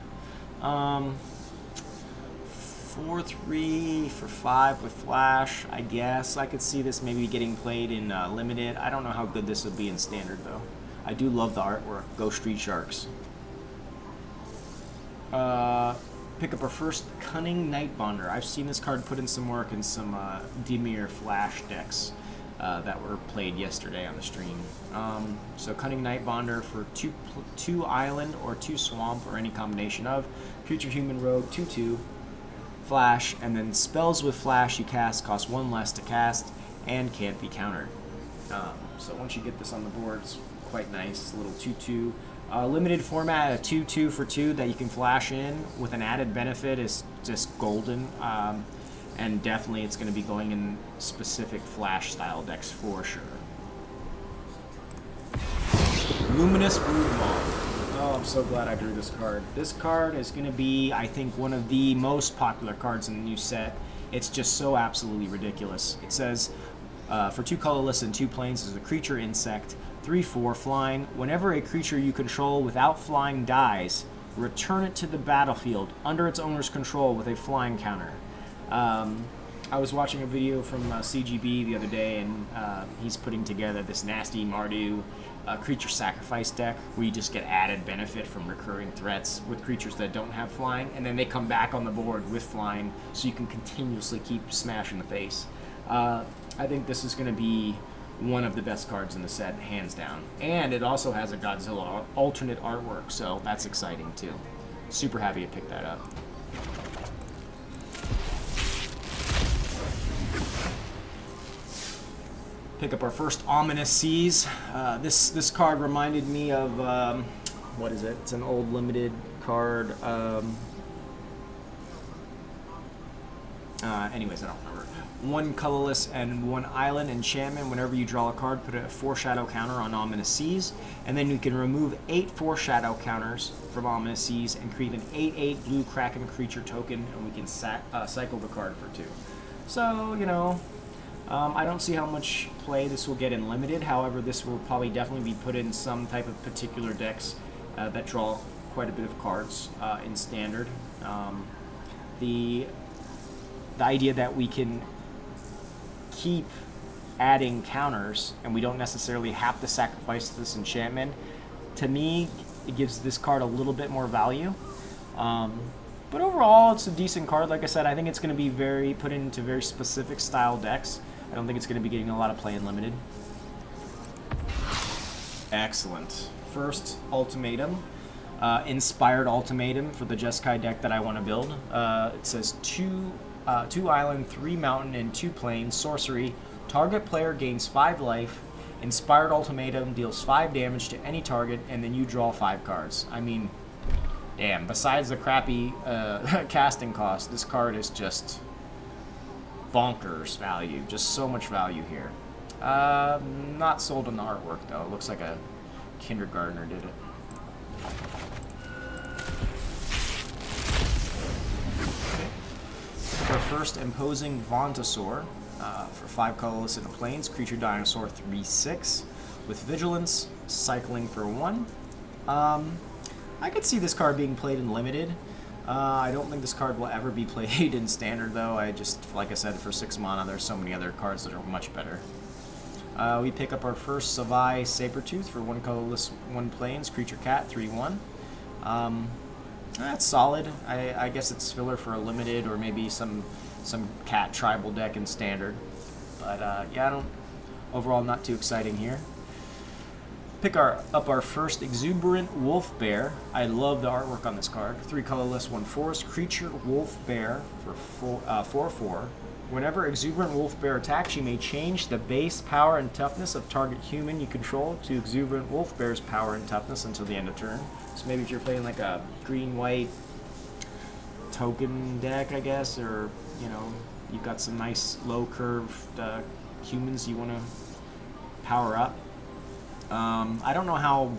4/3 for 5 with flash. I guess I could see this maybe getting played in limited. I don't know how good this would be in standard though. I do love the artwork. Go Street Sharks. Pick up our first Cunning Nightbonder. I've seen this card put in some work in some Dimir Flash decks that were played yesterday on the stream. So Cunning Nightbonder for 2 island or 2 swamp or any combination of. Creature, human, rogue, 2/2. Flash, and then spells with flash you cast cost 1 less to cast and can't be countered. So once you get this on the board, it's quite nice. A little 2/2. Limited format, a 2/2 for 2 that you can flash in with an added benefit is just golden. And definitely it's going to be going in specific flash style decks for sure. Luminous Broodmaw. Oh, I'm so glad I drew this card. This card is going to be, I think, one of the most popular cards in the new set. It's just so absolutely ridiculous. It says, for 2 colorless and 2 plains is a creature insect, 3/4 flying. Whenever a creature you control without flying dies, return it to the battlefield under its owner's control with a flying counter. I was watching a video from CGB the other day, and he's putting together this nasty Mardu creature sacrifice deck where you just get added benefit from recurring threats with creatures that don't have flying, and then they come back on the board with flying, so you can continuously keep smashing the face. I think this is going to be one of the best cards in the set, hands down. And it also has a Godzilla alternate artwork, so that's exciting too. Super happy to pick that up. Pick up our first Ominous Seas. This card reminded me of, what is it? It's an old limited card. Anyways, I don't remember. 1 colorless and 1 island enchantment. Whenever you draw a card, put a foreshadow counter on Ominous Seas, and then you can remove 8 foreshadow counters from Ominous Seas and create an 8/8 blue Kraken creature token, and we can cycle the card for 2. So, you know, I don't see how much play this will get in limited. However, this will probably definitely be put in some type of particular decks that draw quite a bit of cards in standard. The idea that we can keep adding counters and we don't necessarily have to sacrifice this enchantment, to me, it gives this card a little bit more value. But overall, it's a decent card. Like I said, I think it's going to be put into very specific style decks. I don't think it's going to be getting a lot of play in limited. Excellent. First ultimatum. Inspired ultimatum for the Jeskai deck that I want to build. It says 2 island, 3 mountain, and 2 plains. Sorcery. Target player gains 5 life. Inspired ultimatum deals 5 damage to any target, and then you draw 5 cards. I mean, damn. Besides the crappy casting cost, this card is just bonkers value. Just so much value here. Not sold on the artwork though. It looks like a kindergartner did it. Our first Imposing Vontasaur for 5 colorless in the plains. Creature dinosaur 3/6 with vigilance, cycling for 1. I could see this card being played in limited. I don't think this card will ever be played in standard though. Like I said, for 6 mana, there's so many other cards that are much better. We pick up our first Savai Sabertooth for 1 colorless, 1 plains. Creature cat 3/1. That's solid. I guess it's filler for a limited or maybe some cat tribal deck in standard. But yeah, overall not too exciting here. Pick up our first Exuberant Wolf Bear. I love the artwork on this card. 3 colorless, 1 forest. Creature Wolf Bear for 4/4. Whenever Exuberant Wolf Bear attacks, you may change the base power and toughness of target human you control to Exuberant Wolf Bear's power and toughness until the end of turn. So maybe if you're playing like a green-white token deck, I guess, or, you know, you've got some nice low-curved humans you want to power up. I don't know how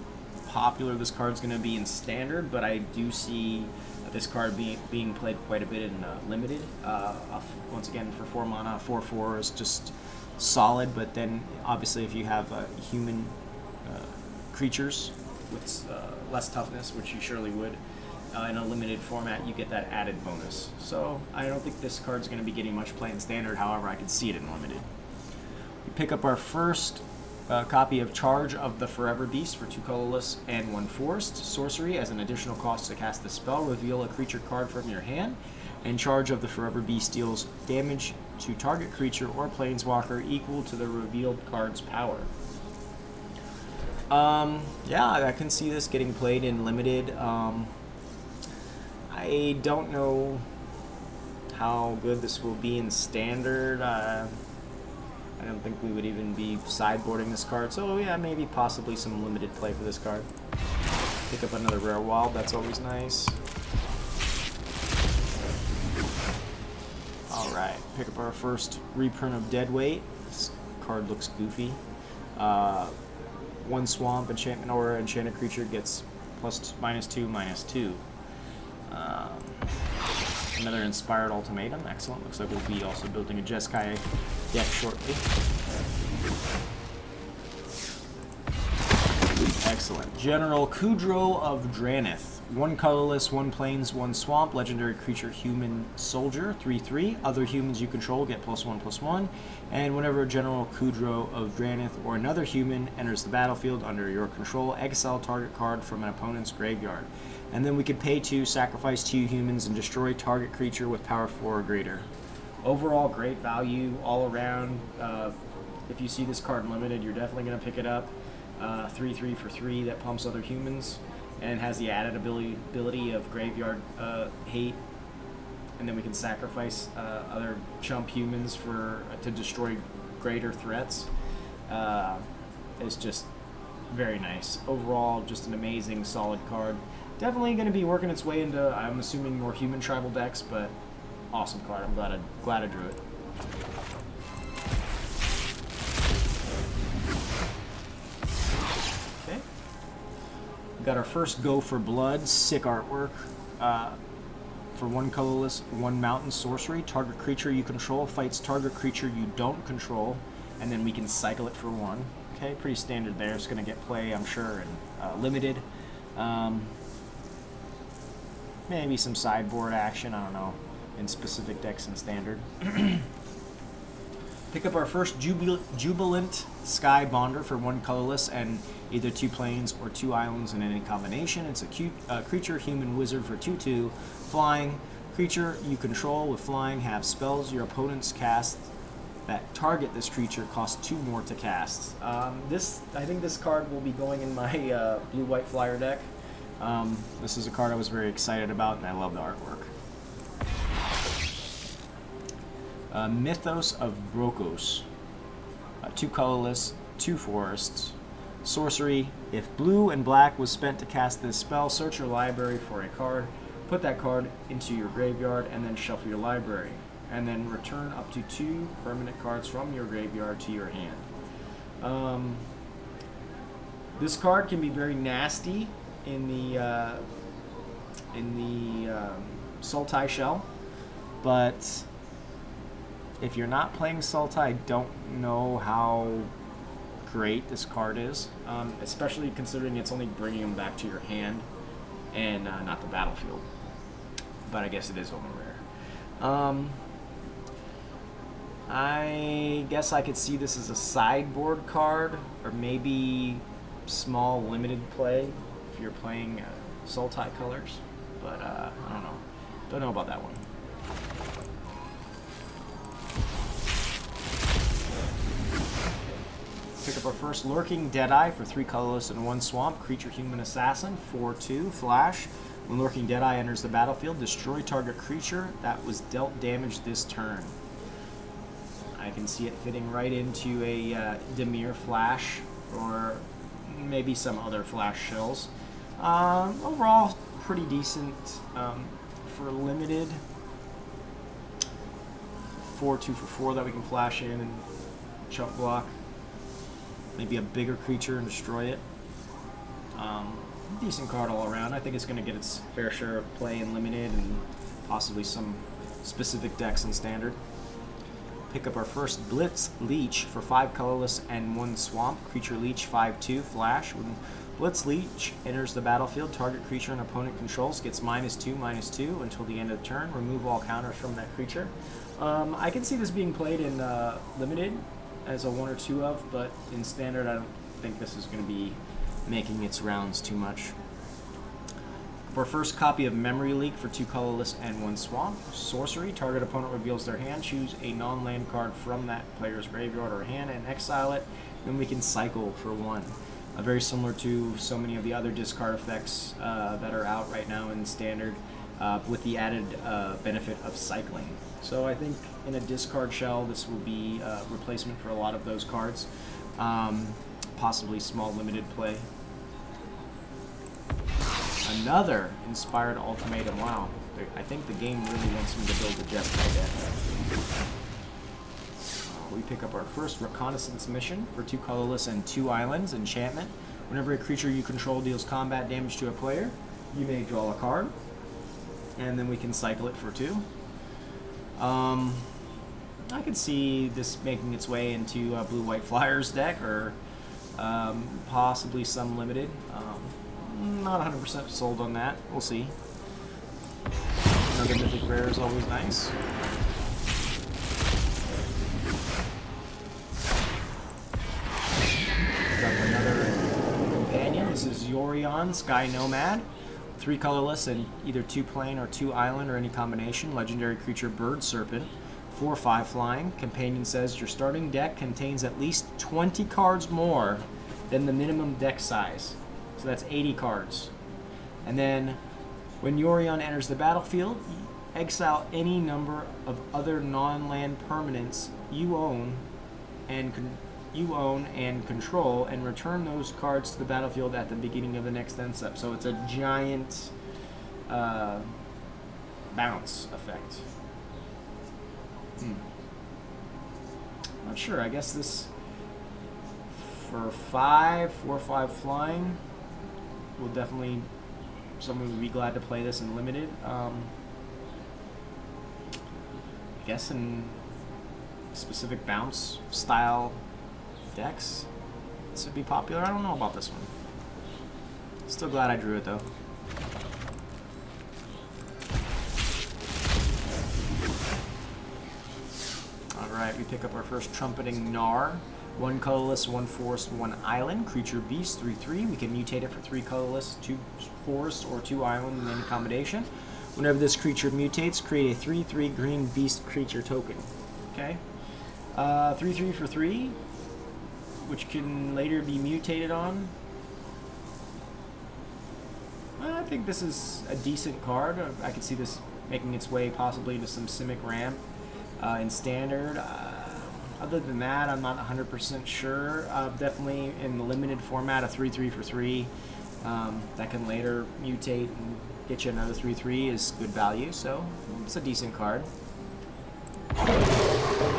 popular this card's going to be in standard, but I do see this card being played quite a bit in limited. Once again, for 4 mana, 4/4 is just solid, but then obviously if you have human creatures with less toughness, which you surely would, in a limited format, you get that added bonus. So I don't think this card's going to be getting much play in standard, however I can see it in limited. We pick up our first copy of Charge of the Forever Beast for 2 colorless and 1 forest. Sorcery, as an additional cost to cast the spell, reveal a creature card from your hand, and Charge of the Forever Beast deals damage to target creature or planeswalker equal to the revealed card's power. Yeah, I can see this getting played in limited. I don't know how good this will be in standard. I don't think we would even be sideboarding this card. So yeah, maybe possibly some limited play for this card. Pick up another rare wild, that's always nice. Alright, pick up our first reprint of Deadweight. This card looks goofy. 1 swamp, enchantment aura, enchanted creature gets +2/-2/2. Another Inspired Ultimatum, excellent. Looks like we'll be also building a Jeskai deck shortly. Excellent. General Kudro of Dranith. 1 colorless, 1 plains, 1 swamp, legendary creature human soldier, 3/3. Other humans you control get +1/+1. And whenever General Kudro of Dranith or another human enters the battlefield under your control, exile target card from an opponent's graveyard. And then we could pay 2, sacrifice 2 humans, and destroy target creature with power 4 or greater. Overall, great value all around. If you see this card limited, you're definitely going to pick it up. 3/3 for 3 that pumps other humans, and has the added ability of graveyard hate, and then we can sacrifice other chump humans to destroy greater threats. It's just very nice. Overall, just an amazing, solid card. Definitely going to be working its way into, I'm assuming, more human tribal decks, but awesome card. I'm glad I drew it. Okay. We got our first Go for Blood. Sick artwork. For 1 colorless, 1 mountain sorcery. Target creature you control fights target creature you don't control, and then we can cycle it for 1. Okay, pretty standard there. It's going to get play, I'm sure, and limited. Maybe some sideboard action, I don't know, in specific decks and standard. Pick up our first Jubilant Sky Bonder for 1 colorless and either 2 planes or 2 islands in any combination. It's a creature, human, wizard for 2/2. Flying. Creature you control with flying have spells your opponents cast that target this creature cost 2 more to cast. I think this card will be going in my blue-white flyer deck. This is a card I was very excited about, and I love the artwork. Mythos of Brokos. 2 colorless, 2 forests. Sorcery. If blue and black was spent to cast this spell, search your library for a card. Put that card into your graveyard and then shuffle your library. And then return up to 2 permanent cards from your graveyard to your hand. This card can be very nasty in the Sultai shell, but if you're not playing Sultai, I don't know how great this card is, especially considering it's only bringing them back to your hand and not the battlefield. But I guess it is only rare. I guess I could see this as a sideboard card, or maybe small limited play if you're playing Sultai colors, but I don't know. Don't know about that one. Pick up our first Lurking Deadeye for 3 colorless and 1 swamp. Creature, human, assassin, 4/2, flash. When Lurking Deadeye enters the battlefield, destroy target creature that was dealt damage this turn. I can see it fitting right into a Dimir flash, or maybe some other flash shells. Overall, pretty decent for limited. 4/2 for 4 that we can flash in and chump block. Maybe a bigger creature and destroy it. Decent card all around. I think it's going to get its fair share of play in limited and possibly some specific decks in standard. Pick up our first Blitz Leech for 5 colorless and 1 swamp. Creature Leech 5/2 flash. When Blitz Leech enters the battlefield, target creature an opponent controls gets -2/-2 until the end of the turn. Remove all counters from that creature. I can see this being played in limited as a 1 or 2 of, but in standard I don't think this is going to be making its rounds too much. For our first copy of Memory Leak for 2 colorless and 1 swamp. Sorcery. Target opponent reveals their hand. Choose a non-land card from that player's graveyard or hand and exile it. Then we can cycle for 1. Very similar to so many of the other discard effects that are out right now in standard, with the added benefit of cycling. So I think in a discard shell, this will be a replacement for a lot of those cards. Possibly small limited play. Another Inspired Ultimatum. Wow. I think the game really wants me to build a Jeskai deck. We pick up our first Reconnaissance Mission for 2 colorless and 2 islands. Enchantment. Whenever a creature you control deals combat damage to a player, you may draw a card. And then we can cycle it for 2. I could see this making its way into a Blue-White Flyers deck, or possibly some limited. Not 100% sold on that. We'll see. Another Mythic Rare is always nice. Got another companion. This is Yorion, Sky Nomad. 3 colorless and either 2 plain or 2 island or any combination. Legendary creature Bird Serpent. 4/5 flying. Companion says your starting deck contains at least 20 cards more than the minimum deck size. So that's 80 cards. And then when Yorion enters the battlefield, exile any number of other non-land permanents you own and control, and return those cards to the battlefield at the beginning of the next end step. So it's a giant bounce effect. Not sure. I guess this for 4/5 flying will definitely, someone would be glad to play this in limited. I guess in specific bounce style decks this would be popular. I don't know about this one. Still glad I drew it though. Alright, we pick up our first Trumpeting Gnar. 1 colorless, 1 forest, 1 island. Creature beast, 3/3. We can mutate it for 3 colorless, 2 forest, or 2 island in any combination. Whenever this creature mutates, create a 3/3 green beast creature token. Okay? 3/3 for 3, which can later be mutated on. I think this is a decent card. I could see this making its way possibly to some Simic ramp in standard. Other than that, I'm not 100% sure. Definitely in the limited format, a 3/3 for 3 that can later mutate and get you another 3/3 is good value, so it's a decent card.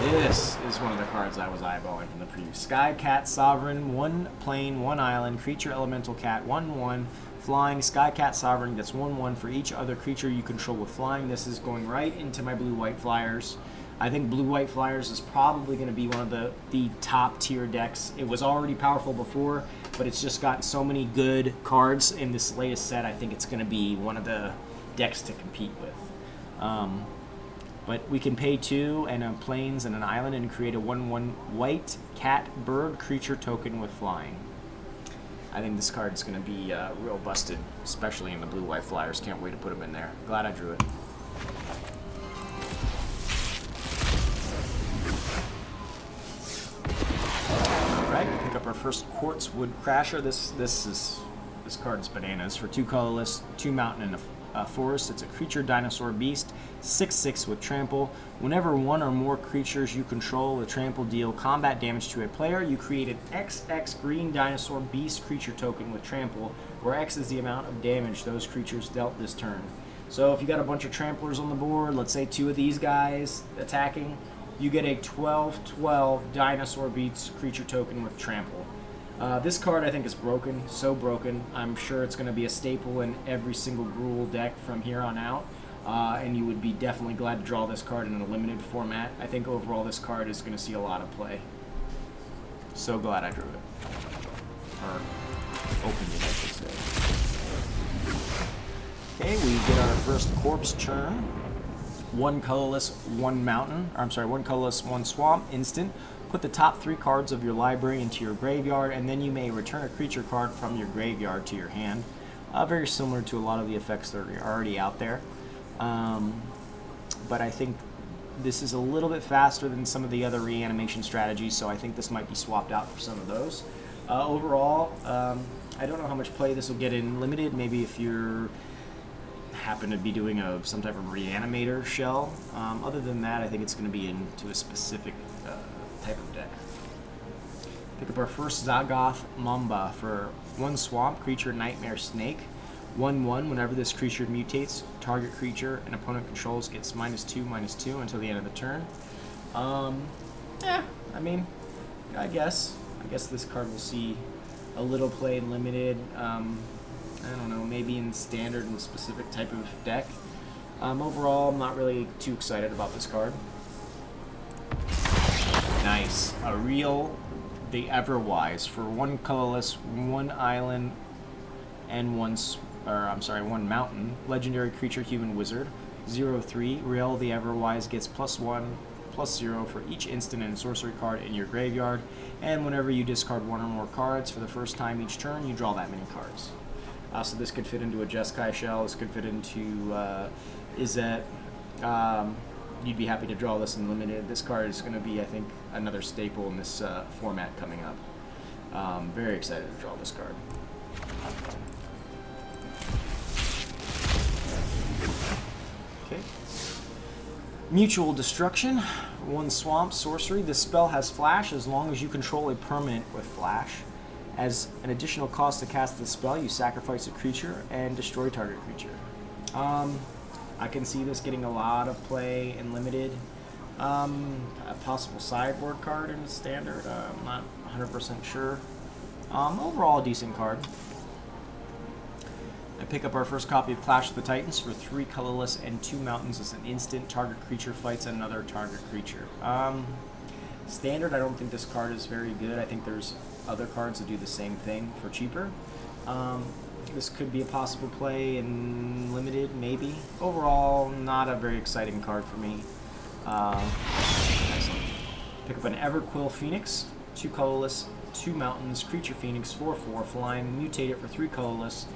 This is one of the cards I was eyeballing from the preview. Sky Cat Sovereign, 1 plane, 1 island, creature elemental cat, 1/1, flying. Sky Cat Sovereign gets 1/1 for each other creature you control with flying. This is going right into my blue-white flyers. I think blue-white flyers is probably going to be one of the top tier decks. It was already powerful before, but it's just got so many good cards in this latest set. I think it's going to be one of the decks to compete with. But we can pay 2 and a plains and an island and create a 1/1 white cat bird creature token with flying. I think this card is going to be real busted, especially in the blue-white flyers. Can't wait to put them in there. Glad I drew it. Alright, we pick up our first Quartz Wood Crasher. This card is bananas. For 2 colorless, 2 mountain, and a forest. It's a creature dinosaur beast, 6/6 with trample. Whenever 1 or more creatures you control with trample deal combat damage to a player, you create an XX green dinosaur beast creature token with trample, where X is the amount of damage those creatures dealt this turn. So if you got a bunch of tramplers on the board, let's say 2 of these guys attacking, you get a 12/12 dinosaur beast creature token with trample. This card I think is broken, so broken. I'm sure it's going to be a staple in every single Gruul deck from here on out, and you would be definitely glad to draw this card in a limited format. I think overall this card is going to see a lot of play. So glad I drew it. Or opened it, I should say. Okay, we get our first corpse turn. 1 colorless, 1 mountain, or I'm sorry, 1 colorless, 1 swamp, instant. Put the top 3 cards of your library into your graveyard, and then you may return a creature card from your graveyard to your hand. Very similar to a lot of the effects that are already out there. But I think this is a little bit faster than some of the other reanimation strategies, so I think this might be swapped out for some of those. Overall, I don't know how much play this will get in limited. Maybe if you're happen to be doing some type of reanimator shell. Other than that, I think it's going to be into a specific type of deck. Pick up our first Zagoth Mamba for 1 swamp, creature nightmare snake. 1/1, whenever this creature mutates, target creature and opponent controls gets -2/2 until the end of the turn. I mean, I guess this card will see a little play in limited. I don't know, maybe in standard and specific type of deck. Overall, I'm not really too excited about this card. Nice. A real the Everwise for 1 colorless, 1 island, and 1 mountain. Legendary creature, human wizard. 0/3. Real the Everwise gets +1/+0 for each instant and sorcery card in your graveyard. And whenever you discard 1 or more cards for the first time each turn, you draw that many cards. So this could fit into a Jeskai shell. This could fit into Izzet. you'd be happy to draw this in limited. This card is going to be, I think, another staple in this format coming up. Very excited to draw this card. Okay. Mutual Destruction. 1 swamp sorcery. This spell has flash as long as you control a permanent with flash. As an additional cost to cast the spell, you sacrifice a creature and destroy target creature. I can see this getting a lot of play in limited. A possible sideboard card in standard. I'm not 100% sure. Overall, a decent card. I pick up our first copy of Clash of the Titans for 3 colorless and 2 mountains as an instant. Target creature fights another target creature. Standard, I don't think this card is very good. I think there's other cards that do the same thing for cheaper. This could be a possible play in limited, maybe. Overall, not a very exciting card for me. Excellent. Pick up an Everquill Phoenix, 2 colorless, 2 mountains, creature Phoenix, 4/4, flying, mutate it for 3 colorless,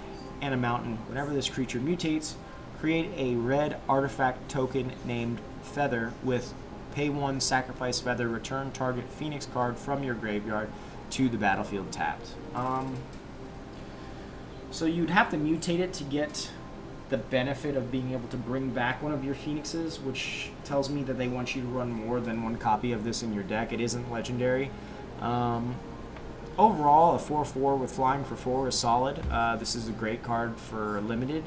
and a mountain. Whenever this creature mutates, create a red artifact token named Feather with pay 1, sacrifice Feather, return target Phoenix card from your graveyard to the battlefield tapped. So you'd have to mutate it to get the benefit of being able to bring back one of your Phoenixes, which tells me that they want you to run more than 1 copy of this in your deck. It isn't legendary. Overall, a 4/4 with flying for 4 is solid. This is a great card for limited.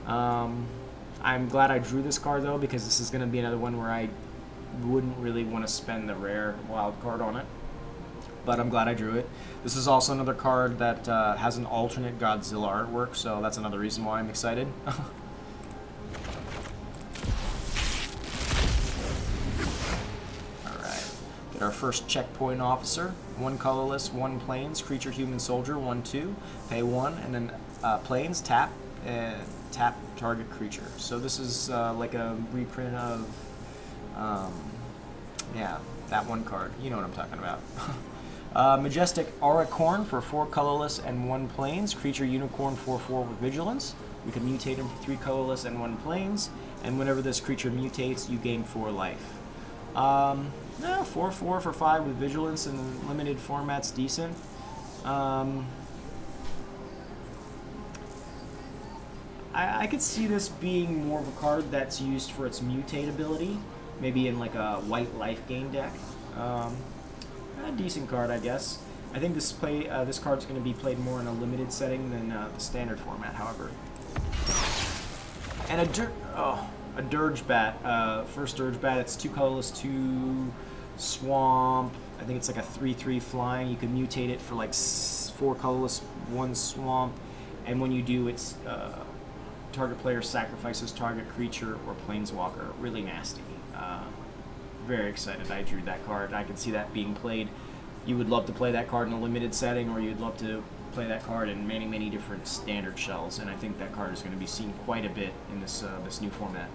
I'm glad I drew this card, though, because this is going to be another one where I wouldn't really want to spend the rare wild card on it. But I'm glad I drew it. This is also another card that has an alternate Godzilla artwork, so that's another reason why I'm excited. Alright, get our first checkpoint officer. 1 colorless, 1 plains, creature human soldier, 1/2, pay 1, and then plains, tap target creature. So this is like a reprint of, yeah, that one card. You know what I'm talking about. Majestic Auricorn for 4 colorless and 1 plains. Creature Unicorn 4/4 with Vigilance. We can mutate him for 3 colorless and 1 plains. And whenever this creature mutates, you gain 4 life. 4/4 for 5 with Vigilance in limited format's decent. I could see this being more of a card that's used for its mutate ability. Maybe in like a white life gain deck. A decent card, I guess. I think this card's going to be played more in a limited setting than the standard format, however. And a Dirge Bat. First Dirge Bat, it's 2 colorless, 2 swamp. I think it's like a 3/3 flying. You can mutate it for like 4 colorless, 1 swamp. And when you do, it's target player sacrifices target creature or planeswalker. Really nasty. Very excited I drew that card. I can see that being played. You would love to play that card in a limited setting, or you'd love to play that card in many, many different standard shells, and I think that card is going to be seen quite a bit in this this new format.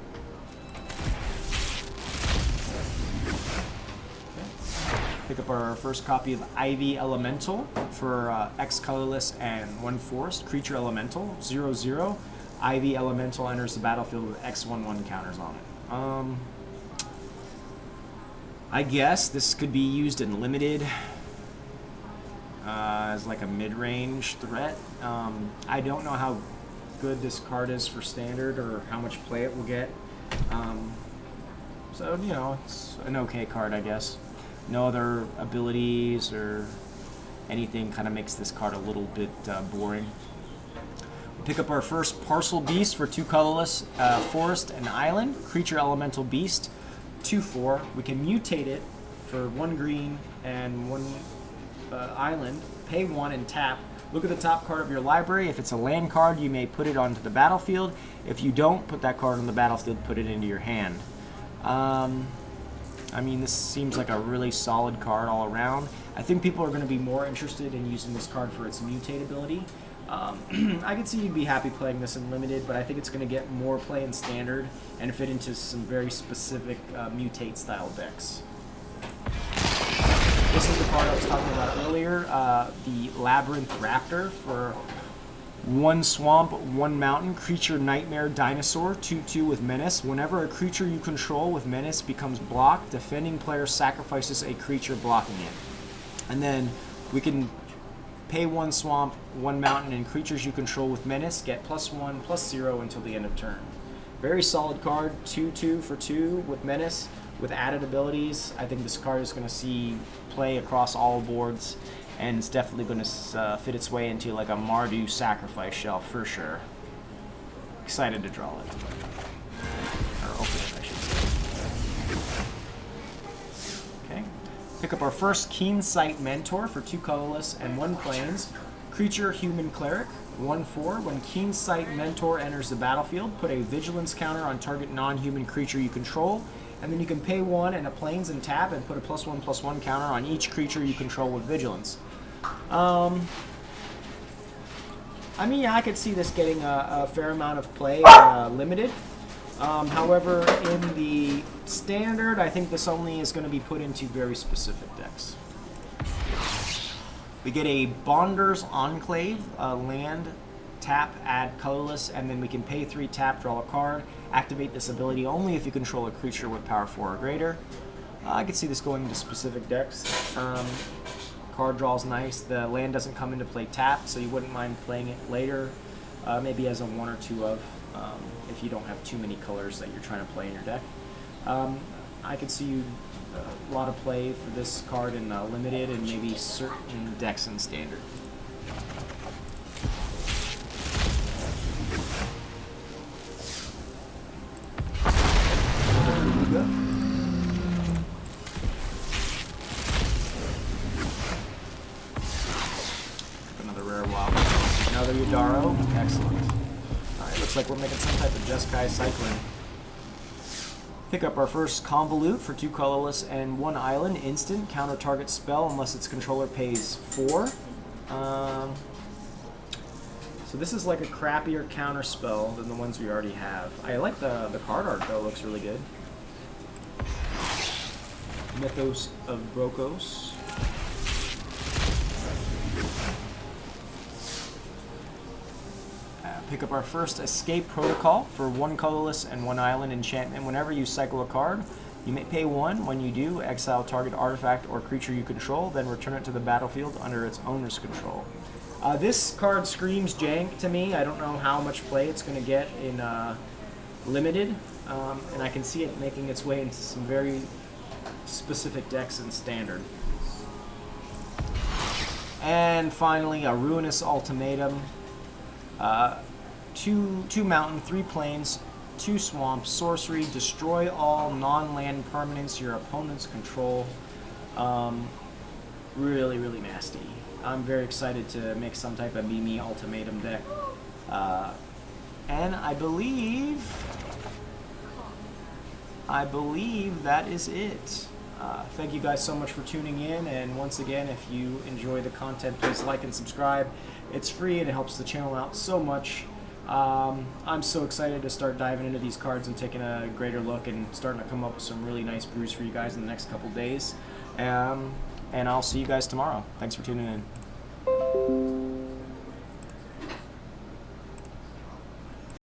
Okay. Pick up our first copy of Ivy Elemental for X colorless and 1 forest. Creature Elemental, 0/0. Ivy Elemental enters the battlefield with X/1/1 counters on it. I guess this could be used in limited as like a mid-range threat. I don't know how good this card is for standard or how much play it will get. So, you know, it's an okay card, I guess. No other abilities or anything kind of makes this card a little bit boring. We'll pick up our first Parcel Beast for 2 colorless, forest and island. Creature Elemental Beast. 2/4. We can mutate it for 1 green and 1 island. Pay 1 and tap. Look at the top card of your library. If it's a land card, you may put it onto the battlefield. If you don't put that card on the battlefield, put it into your hand. I mean, this seems like a really solid card all around. I think people are going to be more interested in using this card for its mutate ability. I could see you'd be happy playing this in limited, but I think it's going to get more play in standard and fit into some very specific mutate style decks. This is the card I was talking about earlier, the Labyrinth Raptor for 1 swamp, 1 mountain, creature nightmare dinosaur, 2/2 with menace. Whenever a creature you control with menace becomes blocked, defending player sacrifices a creature blocking it. And then we can pay 1 swamp, 1 mountain, and creatures you control with menace get +1/+0 until the end of turn. Very solid card, 2/2 for 2 with menace, with added abilities. I think this card is going to see play across all boards, and it's definitely going to fit its way into like a Mardu sacrifice shelf for sure. Excited to draw it. Or open it, I should say. Okay. Pick up our first Keen Sight Mentor for 2 colorless and 1 plains. Creature Human Cleric, 1/4. When Keen Sight Mentor enters the battlefield, put a vigilance counter on target non-human creature you control, and then you can pay 1 and a plains and tap and put a +1/+1 counter on each creature you control with vigilance. I mean, yeah, I could see this getting a fair amount of play limited. However, in the standard, I think this only is going to be put into very specific decks. We get a Bonder's Enclave, land, tap, add colorless, and then we can pay 3, tap, draw a card. Activate this ability only if you control a creature with power 4 or greater. I could see this going into specific decks. Card draw's nice. The land doesn't come into play tapped, so you wouldn't mind playing it later, maybe as a 1 or 2 of, if you don't have too many colors that you're trying to play in your deck. I could see you a lot of play for this card in limited and maybe certain decks in standard. Another rare wild. Another Yudaro. Excellent. Alright, looks like we're making some type of Jeskai Cyclone. Pick up our first Convolute for 2 colorless and 1 island. Instant. Counter target spell unless its controller pays 4. So this is like a crappier counter spell than the ones we already have. I like the card art though, looks really good. Mythos of Brokos. Pick up our first Escape Protocol for 1 colorless and 1 island enchantment. Whenever you cycle a card, you may pay 1. When you do, exile target artifact or creature you control, then return it to the battlefield under its owner's control. This card screams jank to me. I don't know how much play it's going to get in limited, and I can see it making its way into some very specific decks in standard. And finally, a Ruinous Ultimatum. 2 mountain, 3 plains, 2 swamps, sorcery, destroy all non-land permanents your opponents control. Really, really nasty. I'm very excited to make some type of Mimi Ultimatum deck. And I believe that is it. Thank you guys so much for tuning in, and once again, if you enjoy the content, please like and subscribe. It's free and it helps the channel out so much. I'm so excited to start diving into these cards and taking a greater look and starting to come up with some really nice brews for you guys in the next couple days. And I'll see you guys tomorrow. Thanks for tuning in.